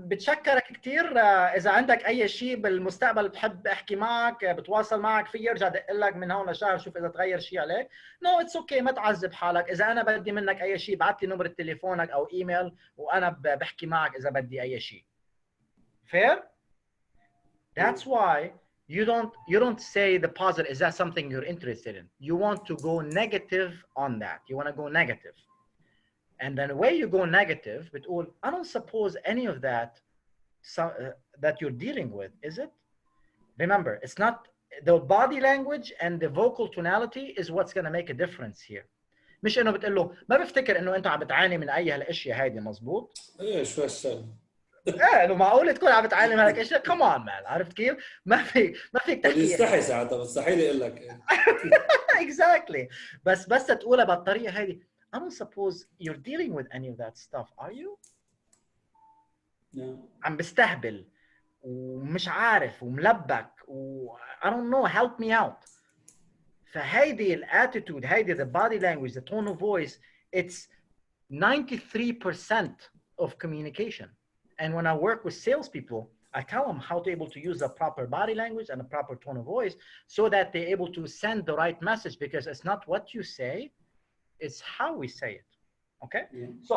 بتشكرك كثير. اذا عندك اي شيء بالمستقبل بحب احكي معك بتواصل معك فيي ارجع ادق لك من هون لشهر شوف اذا تغير شيء عليك. نو اتس اوكي ما تعذب حالك. اذا انا بدي منك اي شيء ابعث لي نمره تليفونك او ايميل وانا بحكي معك اذا بدي اي شيء. Fair? That's why you don't say the positive. Is that something you're interested in? You want to go negative on that. You want to go negative. And then the way you go negative, بتقول I don't suppose any of that that you're dealing with, is it? Remember, it's not the body language and the vocal tonality is what's going to make a difference here. مش انه بتقول له ما بفتكر انه انت عم بتعاني من اي هالاشياء هيدي، مزبوط؟ ايه شو هالشغله؟ ايه انه معقول تكون عم بتعاني من هيك اشياء؟ كمان مان، عرفت كيف؟ ما فيك تحكي. بيستحي ساعتها، بتستحي لي اقول لك. Exactly. بس تقولها بالطريقه هيدي. I don't suppose you're dealing with any of that stuff, are you? No. عم بستهبل ومش عارف وملبك I don't know, help me out. فهيدي الاتيتود، هيدي the body language, the tone of voice, it's 93% of communication. And when I work with salespeople, I tell them how to able to use the proper body language and the proper tone of voice so that they're able to send the right message, because it's not what you say, it's how we say it. Okay? Yeah. So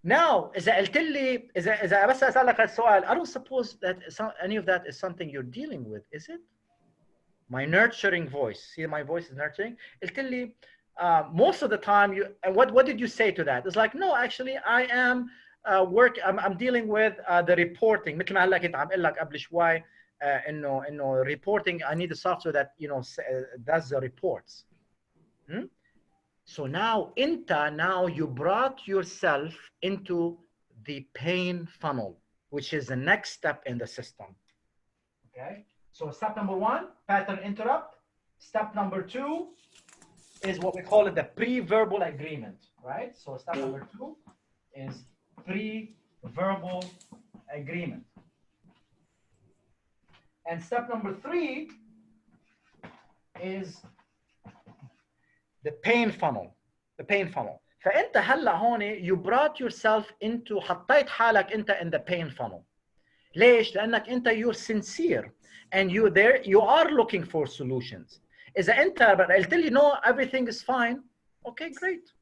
Now إذا قلت لي إذا بس أسألك السؤال I don't suppose that any of that is something you're dealing with, is it? My nurturing voice. See, my voice is nurturing. قلت لي most of the time you and what did you say to that? It's like no, actually I am I'm dealing with the reporting. مثل ما هلا كنت عم اقول لك قبل شوي انه reporting I need a software that does the reports. So now you brought yourself into the pain funnel, which is the next step in the system. Okay. So step number 1, pattern interrupt. Step number 2 is what we call it the pre-verbal agreement, right? So step number 2 is pre-verbal agreement. And step number 3 is the pain funnel. The pain funnel. فأنت هلا هون you brought yourself into حطيت حالك أنت in the pain funnel. ليش؟ لأنك أنت you're sincere and you are looking for solutions. إذا أنت قلت لي no, everything is fine, okay, great.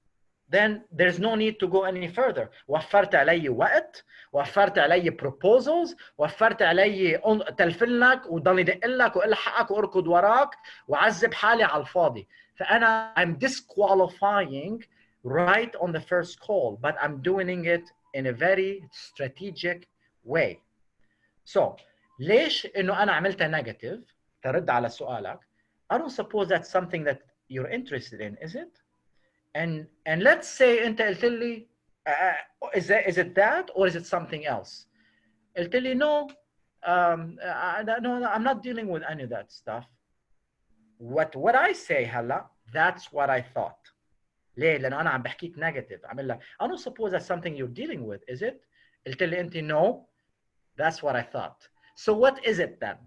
Then there's no need to go any further. وفرت علي وقت، وفرت علي proposals، وفرت علي تلفن لك وضل يدق لك وقول حقك واركض وراك وعذب حالي على الفاضي. فأنا I'm disqualifying right on the first call, but I'm doing it in a very strategic way. So ليش إنه أنا عملتها negative؟ ترد على سؤالك. I don't suppose that's something that you're interested in, is it? And let's say أنت قلت لي is it that or is it something else? قلت لي no, no, I'm not dealing with any of that stuff. What I say هلا, that's what I thought. ليه؟ لأنه أنا عم بحكيك negative. عم لك I don't suppose that's something you're dealing with, is it? قلت لي أنت no, that's what I thought. So what is it then?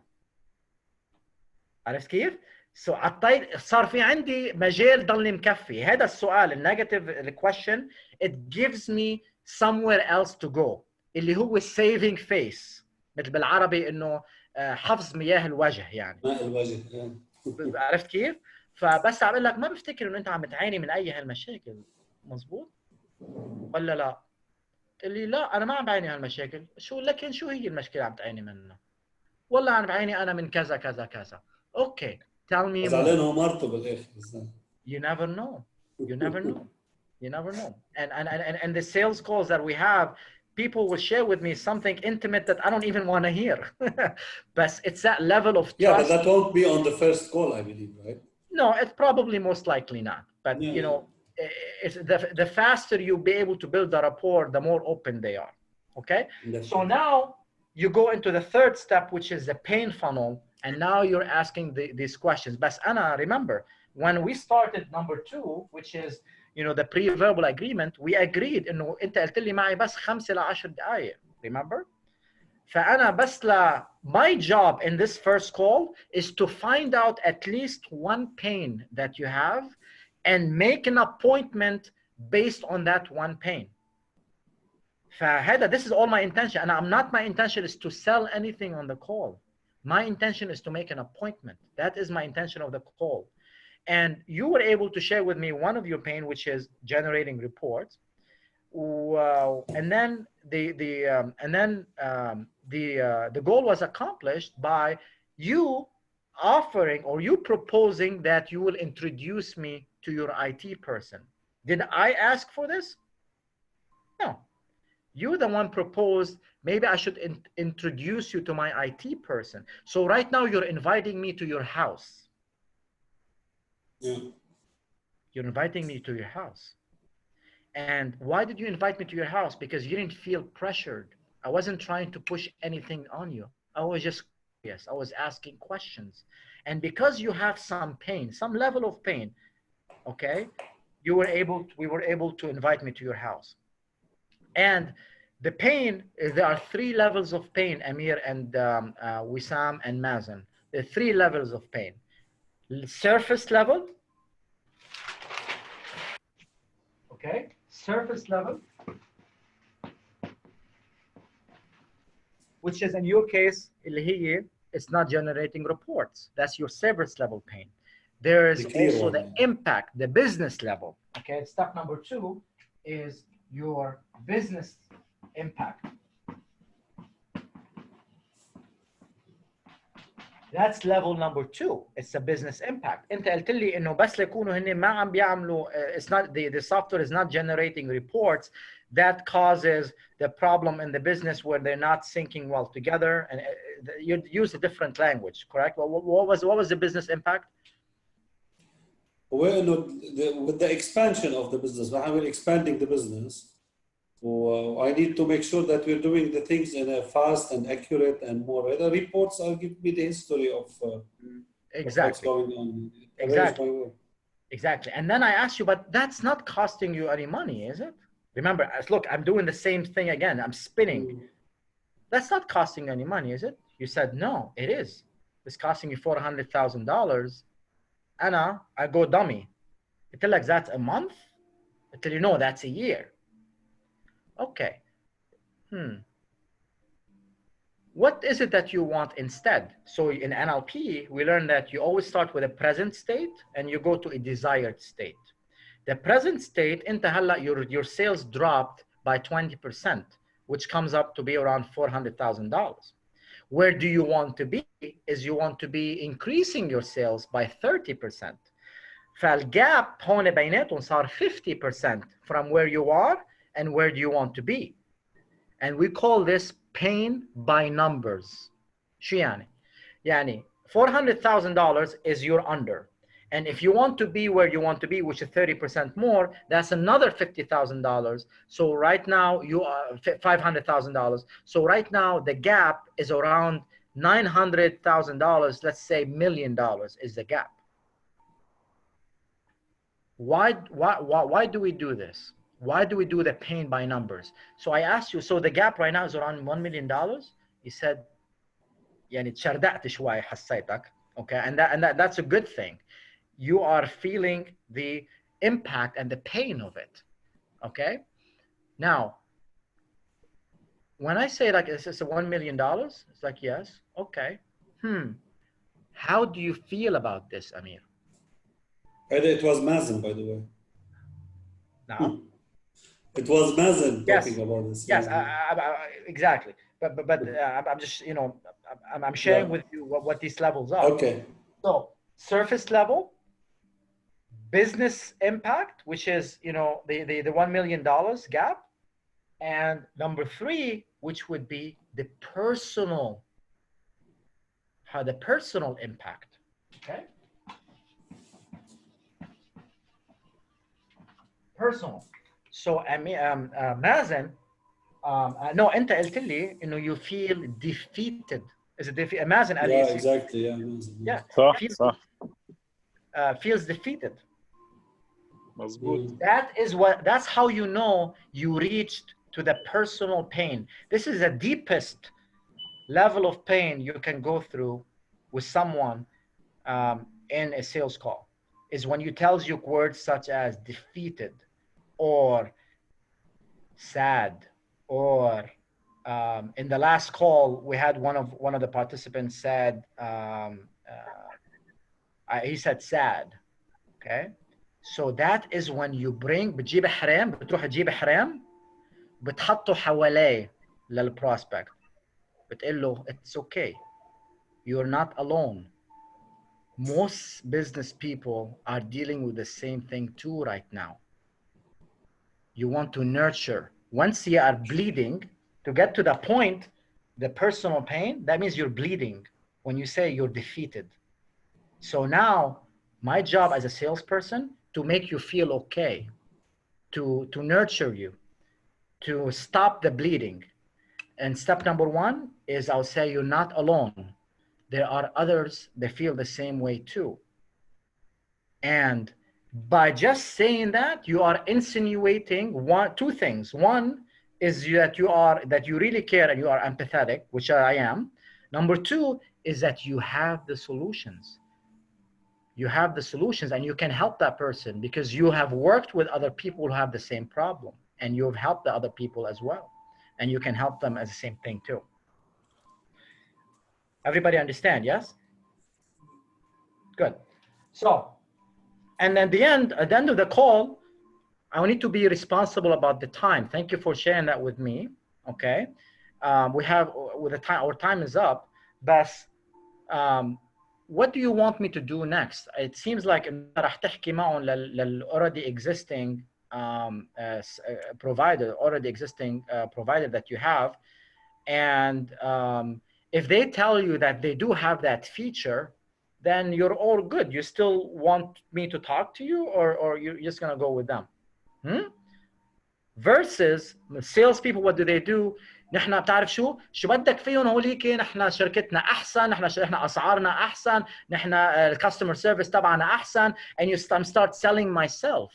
عرفت كيف؟ So صار في عندي مجال ضلني مكفي. هذا السؤال النيجاتيف question it gives me somewhere else to go اللي هو saving face مثل بالعربي انه حفظ مياه الوجه يعني. ماء الوجه. عرفت كيف؟ فبس عم اقول لك ما بفتكر انه انت عم تعاني من اي هالمشاكل، مزبوط؟ ولا لا؟ قال لي لا انا ما عم بعاني من هالمشاكل. لكن شو هي المشكله عم تعاني منها؟ والله عم بعاني انا من كذا كذا كذا. اوكي. Tell me more. You never know. You never know. You never know. And the sales calls that we have, people will share with me something intimate that I don't even want to hear. But it's that level of trust. Yeah, but that won't be on the first call, I believe, right? No, it's probably most likely not. But yeah, you know, it's the faster you'll be able to build the rapport, the more open they are. Okay. Definitely. So now you go into the third step, which is the pain funnel. And now you're asking these questions. But Anna, remember, when we started number 2, which is, you know, the pre-verbal agreement, we agreed إنه أنت قلت لي معي بس 5 ل 10 دقائق. Remember? فأنا بس my job in this first call is to find out at least one pain that you have and make an appointment based on that one pain. فهذا this is all my intention. And my intention is to sell anything on the call. My intention is to make an appointment. That is my intention of the call. And you were able to share with me one of your pain, which is generating reports. And then the goal was accomplished by you offering or you proposing that you will introduce me to your IT person. Did I ask for this? No. You the one proposed, maybe I should introduce you to my IT person. So right now you're inviting me to your house. Yeah. You're inviting me to your house. And why did you invite me to your house? Because you didn't feel pressured. I wasn't trying to push anything on you. I was just curious. I was asking questions. And because you have some pain, some level of pain, okay, we were able to invite me to your house. And the pain, there are 3 levels of pain, Amir and Wissam and Mazen. There are 3 levels of pain. Surface level, okay, surface level, which is in your case, it's not generating reports. That's your service level pain. There is also the impact, the business level. Okay, step number 2 is your business impact. That's level number 2. It's a business impact. انت قلت لي انه بس ليكونوا هن ما عم بيعملوا it's not the software is not generating reports that causes the problem in the business where they're not syncing well together, and you use a different language, correct? What was the business impact? Well, with the expansion of the business, when we're expanding the business, I need to make sure that we're doing the things in a fast and accurate and more. The reports are giving me the history of what's going on. Exactly. And then I asked you, but that's not costing you any money, is it? Remember, look, I'm doing the same thing again. I'm spinning. That's not costing any money, is it? You said, no, it is. It's costing you $400,000. Anna, I go dummy. I tell like that's a month. I tell you, no, that's a year. Okay. What is it that you want instead? So in NLP, we learned that you always start with a present state and you go to a desired state. The present state, your sales dropped by 20%, which comes up to be around $400,000. Where do you want to be? Is you want to be increasing your sales by 30%. فالgap هون بيناتهم صار 50% from where you are and where do you want to be. And we call this pain by numbers. شو يعني؟ يعني $400,000 is your under. And if you want to be where you want to be, which is 30% more, that's another $50,000. So right now you are $500,000. So right now the gap is around $900,000. Let's say $1 million is the gap. Why do we do this? Why do we do the pain by numbers? So I asked you, so the gap right now is around $1 million. You said, يعني تشردقت شوي حسيتك. Okay, and that's a good thing. You are feeling the impact and the pain of it. Okay, now when I say like is this a $1 million, it's like yes. Okay, how do you feel about this, Amir? It was Mazen, by the way. Now it was Mazen talking about this. Yes, exactly. But I'm just I'm sharing with you what these levels are. Okay. So surface level, business impact, which is the $1 million gap, and number 3, which would be the personal impact. Okay. Personal. So Mazen, no, أنت قلت لي إنه you feel defeated. Is it defeated? Mazen, yeah, exactly. Yeah, Mazen. Yeah. صح. Feels defeated. مظبوط. That's how you know you reached to the personal pain. This is the deepest level of pain you can go through with someone in a sales call, is when you tells you words such as defeated or sad, or in the last call we had one of the participants said he said sad. Okay, so that is when you بتجيب حرام، بتروح تجيب حرام بتحطه حواليه للبروسبكت، بتقول له it's okay, you're not alone. Most business people are dealing with the same thing too right now. You want to nurture. Once you are bleeding, to get to the point, the personal pain, that means you're bleeding when you say you're defeated. So now my job as a salesperson to make you feel okay, to nurture you, to stop the bleeding. And step number 1 is I'll say you're not alone. There are others that feel the same way too. And by just saying that, you are insinuating two things. One is that you really care and you are empathetic, which I am. Number 2 is that you have the solutions. You have the solutions and you can help that person because you have worked with other people who have the same problem and you've helped the other people as well. And you can help them as the same thing too. Everybody understand, yes? Good. So, and at the end of the call, I need to be responsible about the time. Thank you for sharing that with me. Okay. We have, with the time, our time is up, but what do you want me to do next? It seems like راح تحكي معهم already existing provider, provider that you have. And if they tell you that they do have that feature, then you're all good. You still want me to talk to you, or you're just gonna go with them? Versus salespeople, what do they do? نحن بتعرف شو بدك فيهم هوليك، نحن شركتنا احسن، نحن اسعارنا احسن، نحن الكاستمر سيرفيس تبعنا احسن, and you start selling myself.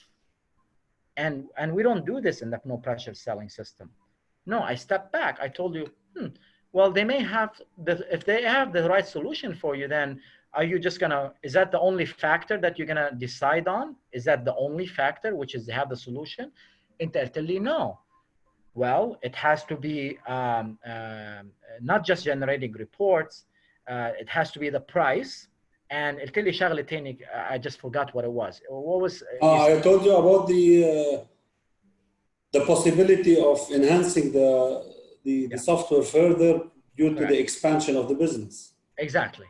And we don't do this in the no pressure selling system. No, I step back. I told you, well, they may have if they have the right solution for you, then are you just gonna, is that the only factor that you're gonna decide on? Is that the only factor, which is they have the solution? انت قلت لي no. Well, it has to be not just generating reports. It has to be the price. And قلت لي شغلة تاني, I just forgot what it was. What was? I told you about the possibility of enhancing the software further due to the expansion of the business. Exactly.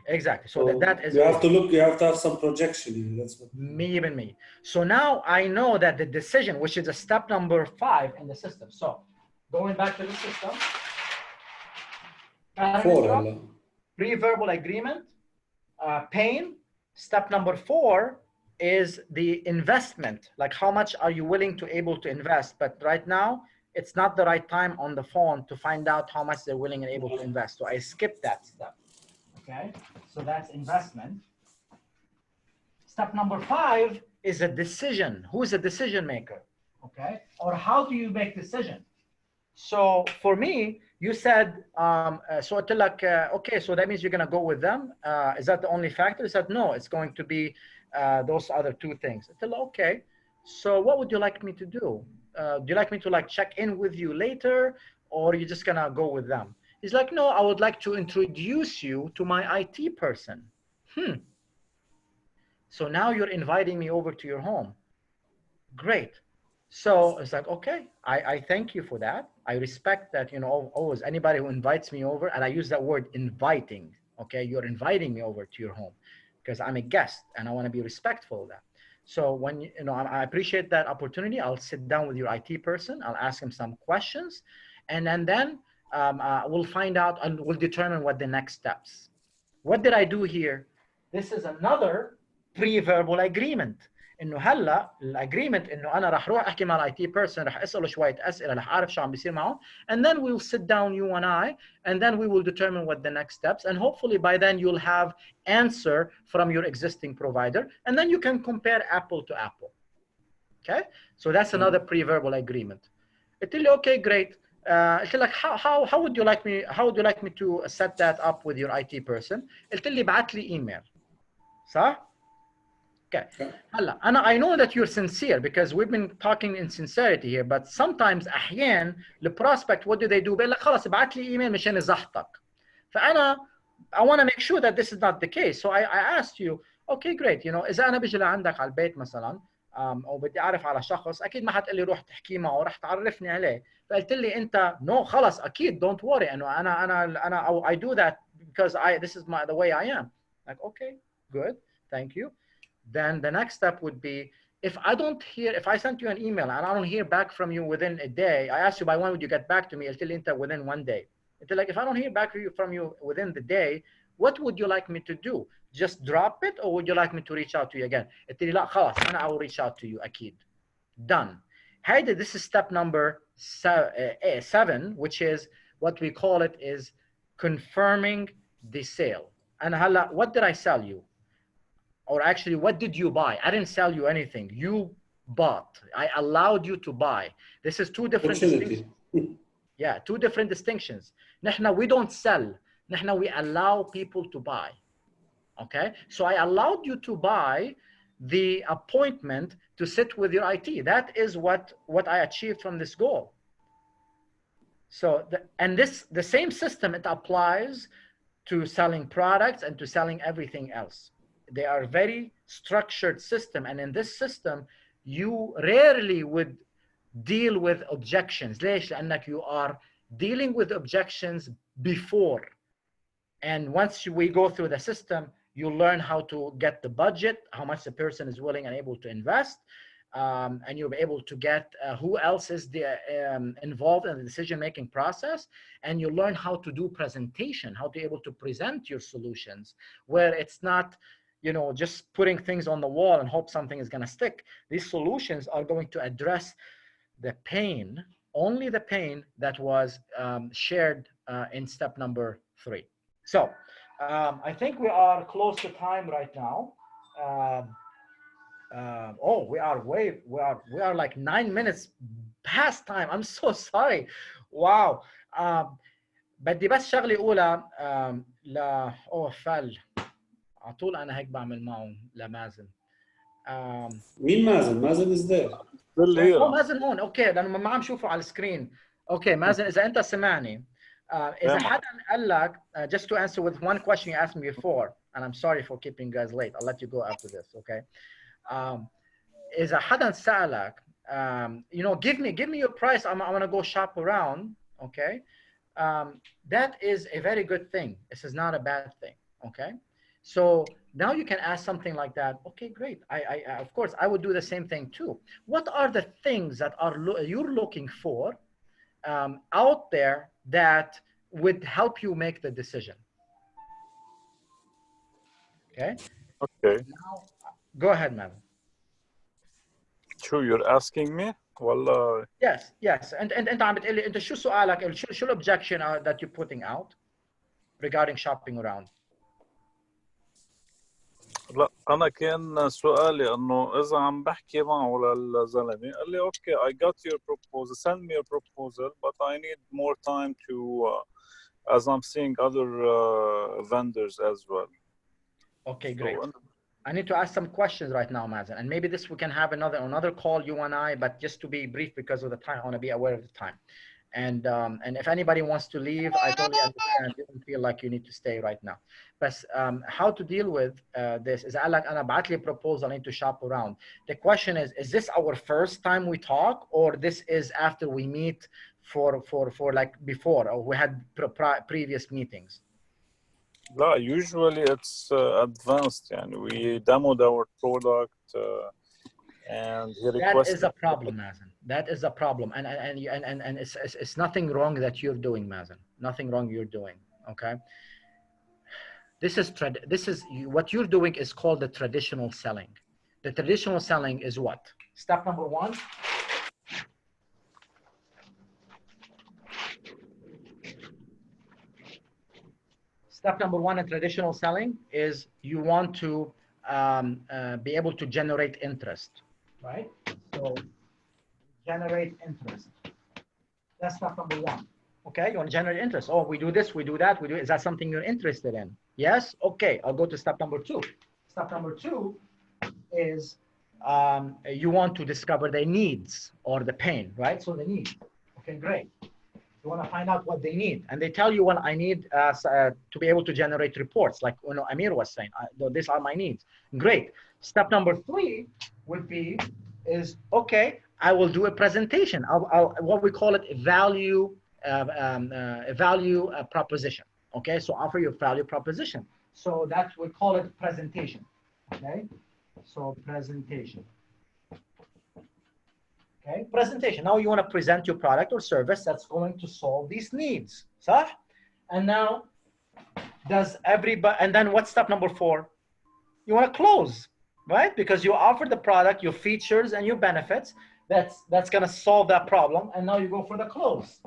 So that is, you have to look, you have to have some projection. That's what me. So now I know that the decision, which is a step number 5 in the system. So going back to the system, pre-verbal agreement, pain. Step number 4 is the investment. Like, how much are you willing to able to invest? But right now, it's not the right time on the phone to find out how much they're willing and able to invest. So I skipped that step. Okay, so that's investment. Step number 5 is a decision. Who is a decision maker? Okay, or how do you make decision? So for me, you said, so I tell like, okay, so that means you're gonna go with them. Is that the only factor? I said, no, it's going to be those other 2 things. I tell, okay, so what would you like me to do? Do you like me to like check in with you later, or you're just gonna go with them? He's like, no, I would like to introduce you to my IT person. So now you're inviting me over to your home. Great. So it's like, okay, I thank you for that. I respect that, you know, always anybody who invites me over, and I use that word inviting, okay? You're inviting me over to your home because I'm a guest and I want to be respectful of that. So when, you know, I appreciate that opportunity, I'll sit down with your IT person, I'll ask him some questions, and then we'll find out and we'll determine what the next steps. What did I do here? This is another pre-verbal agreement. انه هلا الاجريمنت انه انا راح اروح احكي مع الاي تي بيرسون, راح اساله شويه اسئله, راح اعرف شو عم بيصير معه, and then we'll sit down, you and I, and then we will determine what the next steps, and hopefully by then you'll have answer from your existing provider, and then you can compare apple to apple. Okay, so that's another pre-verbal agreement. قلت لي okay, great. قلت لك how would you like me to set that up with your IT person? قلت لي ابعت لي ايميل. صح؟ Okay. I know that you're sincere because we've been talking in sincerity here, but sometimes أحيان the prospect, what do they do? بيقول لك خلاص ابعت لي ايميل مشان يزحطك. فأنا I want to make sure that this is not the case. So I asked you, okay, great. You know, إذا أنا بيجي لعندك على البيت مثلا أو بدي أعرف على شخص, أكيد ما حتقول لي روح تحكي معه, راح تعرفني عليه. فقلت لي أنت no خلاص أكيد don't worry. إنه أنا I do that because this is the way I am. Like, okay, good, thank you. Then the next step would be, if I sent you an email and I don't hear back from you within a day, I asked you by when would you get back to me? Until within 1 day. Until like, if I don't hear back from you within the day, what would you like me to do? Just drop it, or would you like me to reach out to you again? قلت لي لا خلاص I will reach out to you أكيد. Done. هيدا, this is step number 7, which is what we call it is confirming the sale. And هلا, what did I sell you? Or actually, what did you buy? I didn't sell you anything. You bought. I allowed you to buy. This is 2 different distinctions. Yeah, 2 different distinctions. نحن, we don't sell. نحن, we allow people to buy. Okay? So I allowed you to buy the appointment to sit with your IT. That is what I achieved from this goal. So, the same system, it applies to selling products and to selling everything else. They are very structured system, and in this system, you rarely would deal with objections. ليش؟ لأنك you are dealing with objections before. And once we go through the system, you learn how to get the budget, how much the person is willing and able to invest. And you'll be able to get who else is involved in the decision-making process. And you learn how to do presentation, how to be able to present your solutions, where it's not, you know, just putting things on the wall and hope something is going to stick. These solutions are going to address the pain, only the pain that was shared in step number 3. So I think we are close to time right now. Oh, we are like 9 minutes past time. I'm so sorry. Wow. بدي بس شغلة أولى لا فل على طول أنا هيك بعمل معه لمازن. مين مازن؟ مازن is there. مازن هون. اوكي لأنه ما عم شوفه على السكرين. اوكي مازن إذا أنت سمعني إذا حدا قال لك just to answer with one question you asked me before, and I'm sorry for keeping you guys late. I'll let you go after this. Okay. إذا حدا سألك you know, give me your price. I want to go shop around. Okay. That is a very good thing. This is not a bad thing. Okay. So now you can ask something like that. Okay, great. I of course I would do the same thing too. What are the things that are you're looking for out there that would help you make the decision? Okay. Okay. Now, go ahead, man. Sure, you're asking me? Well, yes. And أنت عم بتقلي أنت شو سؤالك؟ شو الobjection that you're putting out regarding shopping around? لا أنا كان سؤالي إنه إذا عم بحكي معه للزلمة قال لي okay, I got your proposal, send me a proposal, but I need more time to, as I'm seeing other vendors as well. Okay, great. So, I need to ask some questions right now, Mazen, and maybe this we can have another call, you and I, but just to be brief because of the time, I want to be aware of the time. And if anybody wants to leave, I totally understand. You don't feel like you need to stay right now. But how to deal with this is قال لك أنا بعت لي proposal, I need to shop around. The question is this our first time we talk, or this is after we meet for like before, or we had previous meetings? لا, usually it's advanced. And we demoed our product and he requested. That is a problem, Mazen. That is a problem, and it's nothing wrong that you're doing, Mazen. Nothing wrong you're doing. Okay. This is what you're doing is called the traditional selling. The traditional selling is what? Step number 1. Step number 1 in traditional selling is you want to be able to generate interest, right? So generate interest. That's step number 1. Okay, you want to generate interest. Oh, we do this, we do that, we do. Is that something you're interested in? Yes. Okay, I'll go to step number 2. Step number 2 is you want to discover their needs or the pain, right? So the need. Okay, great. You want to find out what they need, and they tell you, well, I need to be able to generate reports, like you know, Amir was saying. These are my needs. Great. Step number 3 would be okay, I will do a presentation. I'll what we call it a value proposition. Okay, so offer your value proposition. So that we call it presentation. Okay, so presentation. Okay, presentation. Now you want to present your product or service that's going to solve these needs. صح? And now, and then what's step number 4? You want to close, right? Because you offer the product, your features and your benefits. That's going to solve that problem. And now you go for the close.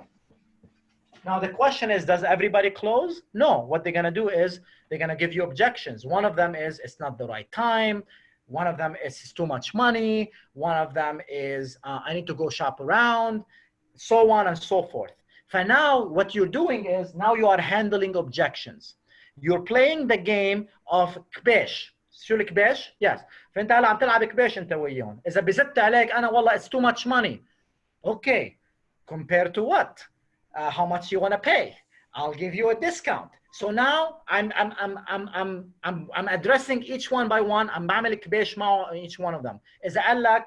Now the question is, does everybody close? No. What they're going to do is they're going to give you objections. One of them is it's not the right time. One of them is it's too much money. One of them is I need to go shop around, so on and so forth. For now, what you're doing is now you are handling objections. You're playing the game of كباش. شو الكباش؟ Yes. فأنت هلا عم تلعب كباش أنت وياهم. إذا بزت عليك أنا والله it's too much money. Okay. Compared to what? How much you want to pay? I'll give you a discount. So now I'm addressing each one by one. I'm بعمل كبيش معه each one of them. إذا قال لك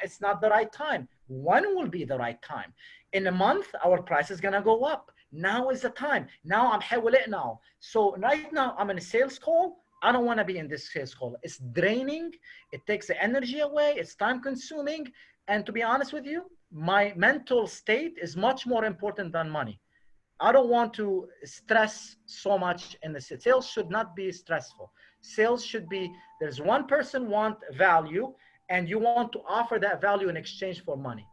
it's not the right time, when will be the right time? In a month, our price is gonna go up. Now is the time. Now I'm حولق now. So right now I'm in a sales call. I don't want to be in this sales call. It's draining. It takes the energy away. It's time consuming. And to be honest with you, my mental state is much more important than money. I don't want to stress so much in the sales. Sales should not be stressful. Sales should be, there's one person want value and you want to offer that value in exchange for money.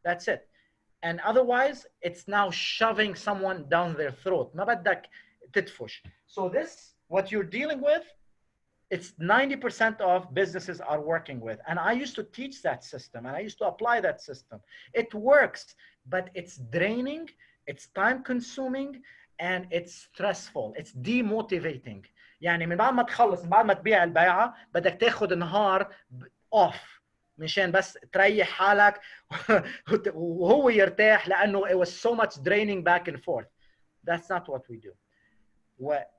That's it. And otherwise, it's now shoving someone down their throat. ما بدك تدفش. So this, what you're dealing with, it's 90% of businesses are working with. And I used to teach that system and I used to apply that system. It works, but it's draining, it's time consuming, and it's stressful. It's demotivating. يعني من بعد ما تخلص، من بعد ما تبيع البيعة بدك تاخد نهار off مشان بس تريح حالك وهو يرتاح لأنه it was so much draining back and forth. That's not what we do.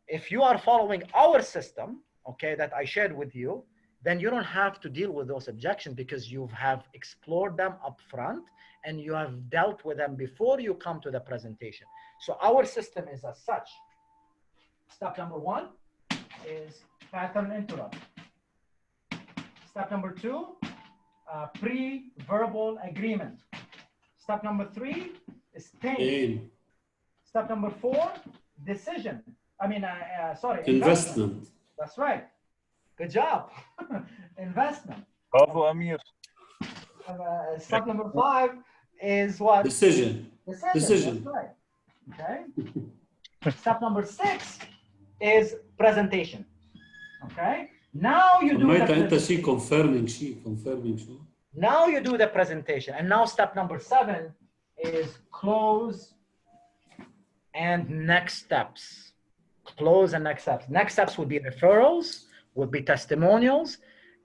If you are following our system, okay, that I shared with you, then you don't have to deal with those objections because you have explored them up front and you have dealt with them before you come to the presentation. So our system is as such. Step number one is pattern interrupt. Step number two, pre-verbal agreement. Step number three is pain. Step number four, decision. Investment. That's right. Good job. Investment. Bravo, Amir. Step number five is what? Decision. Decision. That's right. Okay. Step number six is presentation. Okay. Now you do Now you do the presentation. And now step number 7 is close and next steps. Close and next steps. Next steps would be referrals, would be testimonials,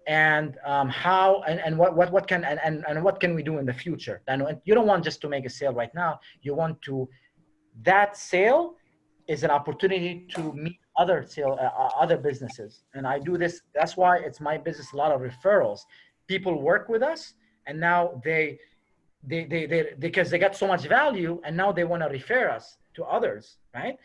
and how and what can we do in the future. And you don't want just to make a sale right now. You want to, that sale is an opportunity to meet other businesses. And I do this, that's why it's my business, a lot of referrals. People work with us and now they because they got so much value and now they want to refer us to others, right?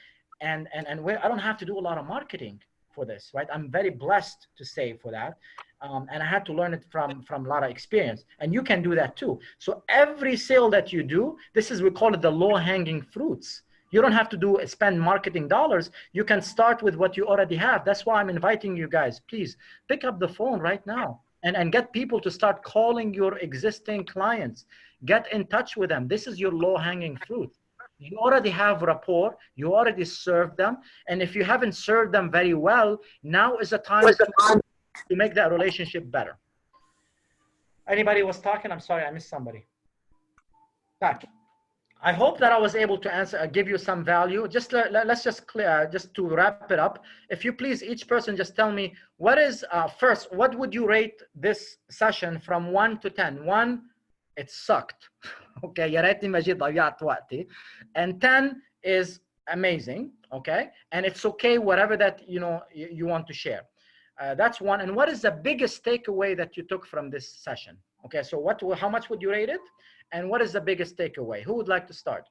And I don't have to do a lot of marketing for this, right? I'm very blessed to say for that. And I had to learn it from a lot of experience, and you can do that too. So every sale that you do, we call it the low-hanging fruits. You don't have to spend marketing dollars. You can start with what you already have. That's why I'm inviting you guys. Please pick up the phone right now and get people to start calling your existing clients. Get in touch with them. This is your low-hanging fruit. You already have rapport. You already served them. And if you haven't served them very well, now is the time to make that relationship better. Anybody was talking? I'm sorry, I missed somebody. Back. I hope that I was able to answer, give you some value. Just let's just clear, just to wrap it up. If you please, each person just tell me what is first. What would you rate this session from 1 to 10? 1, it sucked. Okay, يا ريتني ما جيت ضيعت وقتي. And 10 is amazing. Okay, and it's okay whatever that you want to share. That's 1. And what is the biggest takeaway that you took from this session? Okay, so how much would you rate it? And what is the biggest takeaway? Who would like to start?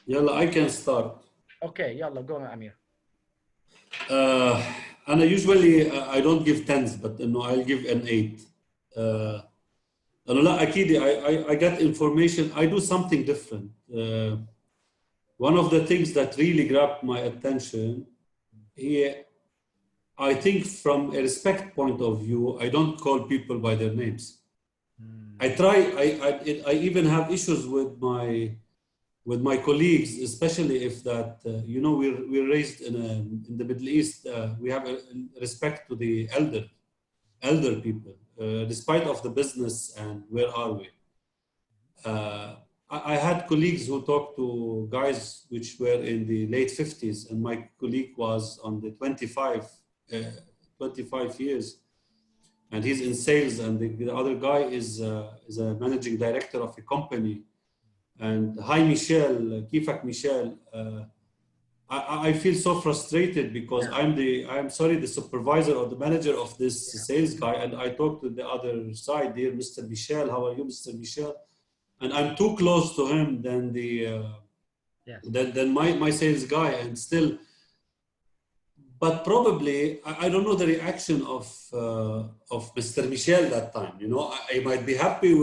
Yalla, I can start. Okay, yalla, go Amir. And usually I don't give 10s, but I'll give an 8. I get information. I do something different. One of the things that really grabbed my attention here, I think from a respect point of view, I don't call people by their names. I even have issues with my colleagues, especially if that, we're raised in the Middle East, we have a respect to the elder people, despite of the business and where are we. I had colleagues who talked to guys which were in the late 50s, and my colleague was on the 25 years, and he's in sales, and the other guy is a managing director of a company And hi Michel, كيفك Michel? I feel so frustrated because I'm sorry, the supervisor or the manager of this sales guy, and I talked to the other side, dear Mr. Michel, how are you, Mr. Michel? And I'm too close to him than the than my sales guy, and still. But probably I don't know the reaction of Mr. Michel that time. You know, I might be happy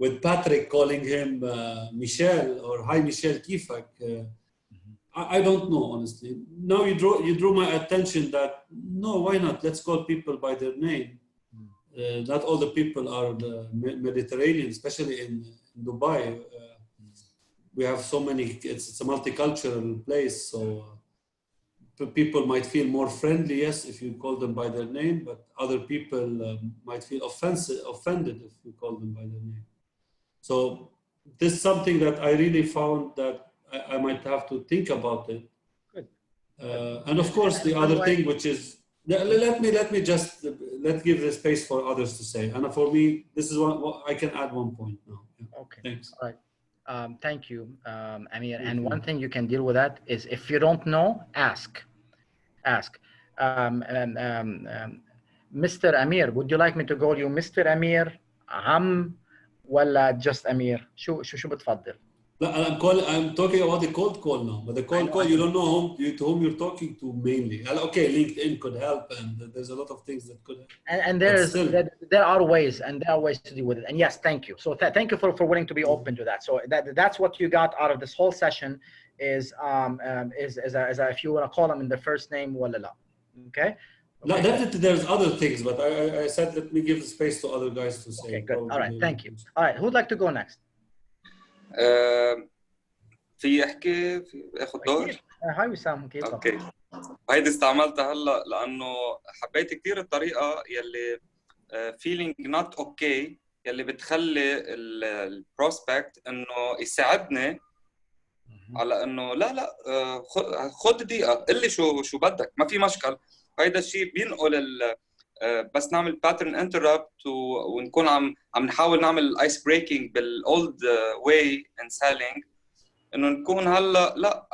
with Patrick calling him Michel or hi Michel كيفك. I don't know, honestly. Now you drew my attention that no, why not? Let's call people by their name. Not all the people are the Mediterranean, especially in Dubai. We have so many. It's a multicultural place, so people might feel more friendly, yes, if you call them by their name, but other people might feel offended if you call them by their name. So this is something that I really found that I might have to think about it. Good. And of course, the other thing, which is, let's give the space for others to say. And for me, this is what I can add one point now. Yeah. Okay. Thanks. All right. Thank you, Amir. And one thing you can deal with that is if you don't know, ask. Mr. Amir, would you like me to call you Mr. Amir, عم, ولا just Amir? شو بتفضل؟ I'm talking about the cold call now, but the cold call, you don't know to whom you're talking to mainly. Okay, LinkedIn could help, and there's a lot of things that could help. And there are ways to deal with it. And yes, thank you. So thank you for willing to be open to that. So that's what you got out of this whole session is if you want to call them in the first name, ولا لا. Okay. No, definitely there's other things, but I said let me give the space to other guys to say. Okay, good. All right, thank you. All right, who'd like to go next? في احكي اخذ دور. هاي وسام كيف؟ اوكي. هيدي استعملتها هلا لانه حبيت كثير الطريقه يلي feeling not okay يلي بتخلي البروسبكت انه يساعدني على انه لا خذ دقيقه قل لي شو بدك ما في مشكل. هيدا الشيء بينقل بس نعمل باترن انتربت ونكون عم نحاول نعمل ايس بريكنج بالاولد واي ان سيلينج انه نكون هلا لا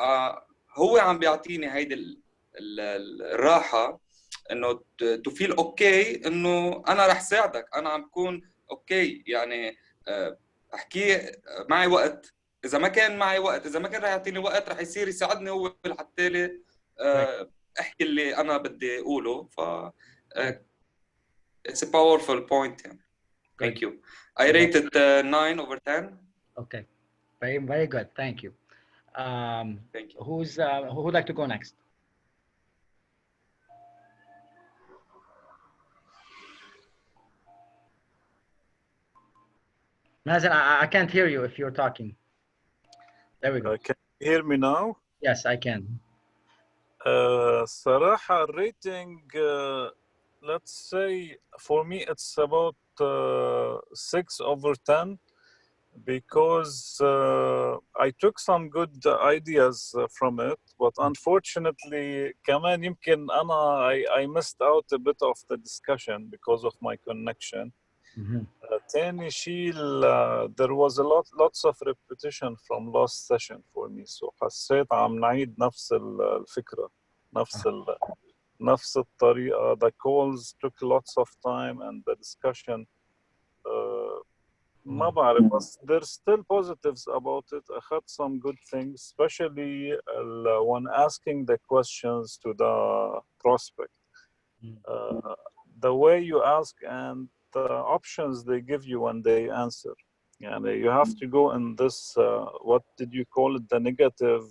هو عم بيعطيني هيدي الراحه انه تو فيل اوكي انه انا رح ساعدك انا عم بكون اوكي يعني احكي معي وقت اذا ما كان معي وقت اذا ما كان رح يعطيني وقت رح يصير يساعدني هو لحتى لي احكي اللي انا بدي اقوله ف it's a powerful point يعني. Thank you. I rated 9/10. Okay. Very good. Thank you. Thank you. Who would like to go next? Mazen, I can't hear you if you're talking. There we go. Can you hear me now? Yes, I can. صراحة rating, let's say for me it's about 6/10 because I took some good ideas from it, but unfortunately كمان يمكن أنا I missed out a bit of the discussion because of my connection. تاني شيء there was lots of repetition from last session for me, so حسيت عم نعيد نفس الفكرة نفس الطريقة. The calls took lots of time and the discussion ما بعرف بس there's still positives about it. أخذت some good things, especially when asking the questions to the prospect. The way you ask and the options they give you when they answer. And you have to go in this, what did you call it, the negative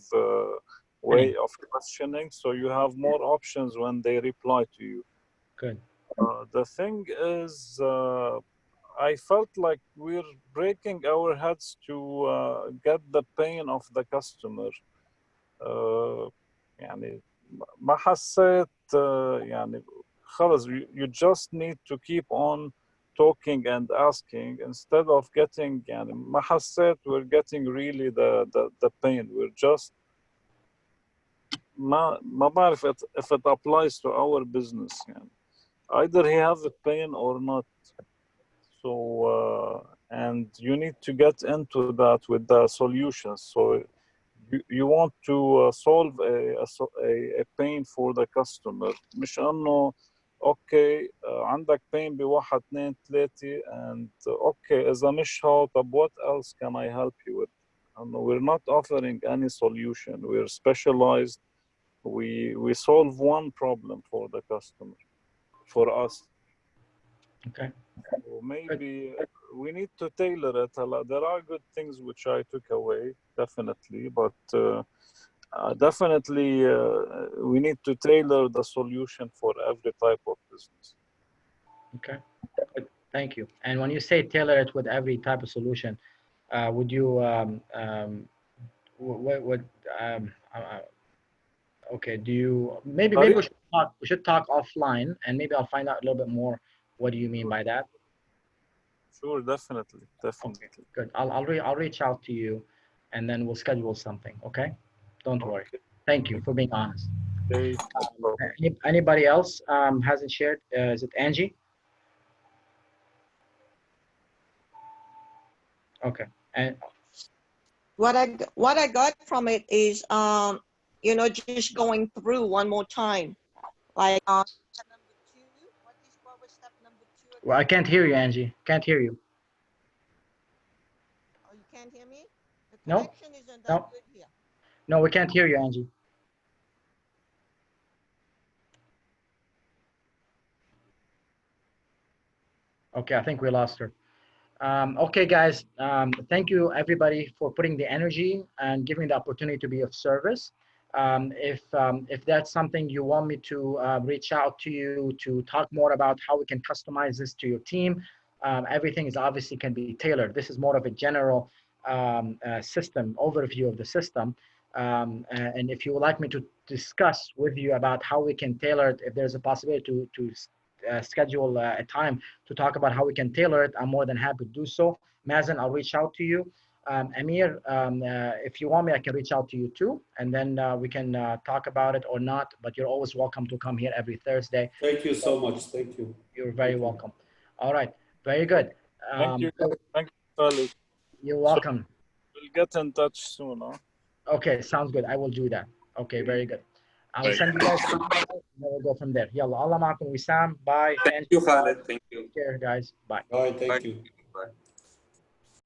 way of questioning. So you have more options when they reply to you. Good. The thing is, I felt like we're breaking our heads to get the pain of the customer. يعني ما حسيت يعني خلص you just need to keep on talking and asking instead of getting يعني ما حسيت we're getting really the pain. We're just ما بعرف if it applies to our business يعني. Either he has a pain or not. So and you need to get into that with the solutions. So you want to solve a pain for the customer. مش انه اوكي عندك pain بواحد اثنين ثلاثة and اوكي اذا مش هو طب what else can I help you with? We're not offering any solution. We're specialized. We solve one problem for the customer, for us. Okay. So maybe we need to tailor it. There are good things which I took away, definitely, but definitely we need to tailor the solution for every type of business. Okay. Good. Thank you. And when you say tailor it with every type of solution, would you okay, do you maybe we should talk offline, and maybe I'll find out a little bit more. What do you mean by that? Sure, definitely. Okay, good. I'll reach out to you, and then we'll schedule something. Okay, don't worry. Thank you for being honest. Okay. Anybody else hasn't shared? Is it Angie? Okay. And what I got from it is you know, just going through one more time, like step number 2. What was step number 2 again? well, I can't hear you, Angie. Can't hear you. Oh, you can't hear me? The No. connection isn't that good here. No, we can't hear you, Angie. Okay, I think we lost her. Okay, guys, thank you everybody for putting the energy and giving the opportunity to be of service. If that's something you want me to reach out to you to talk more about how we can customize this to your team, everything is obviously can be tailored. This is more of a general system overview of the system. And if you would like me to discuss with you about how we can tailor it, if there's a possibility to schedule a time to talk about how we can tailor it, I'm more than happy to do so. Mazen, I'll reach out to you. Amir, if you want me, I can reach out to you too, and then we can talk about it or not, but you're always welcome to come here every Thursday. Thank you so much. Thank you. You're very welcome. All right, very good. Thank you. Thank you, Khalid. You're welcome. So we'll get in touch soon, huh? Okay, sounds good. I will do that. Okay, very good. I'll send you guys some email, and then we'll go from there. Yalla, Allah ma'akum Wissam. Bye. Thank you, Khalid. Thank you. Take care, guys. Bye. Bye. Thank Bye. you. Bye.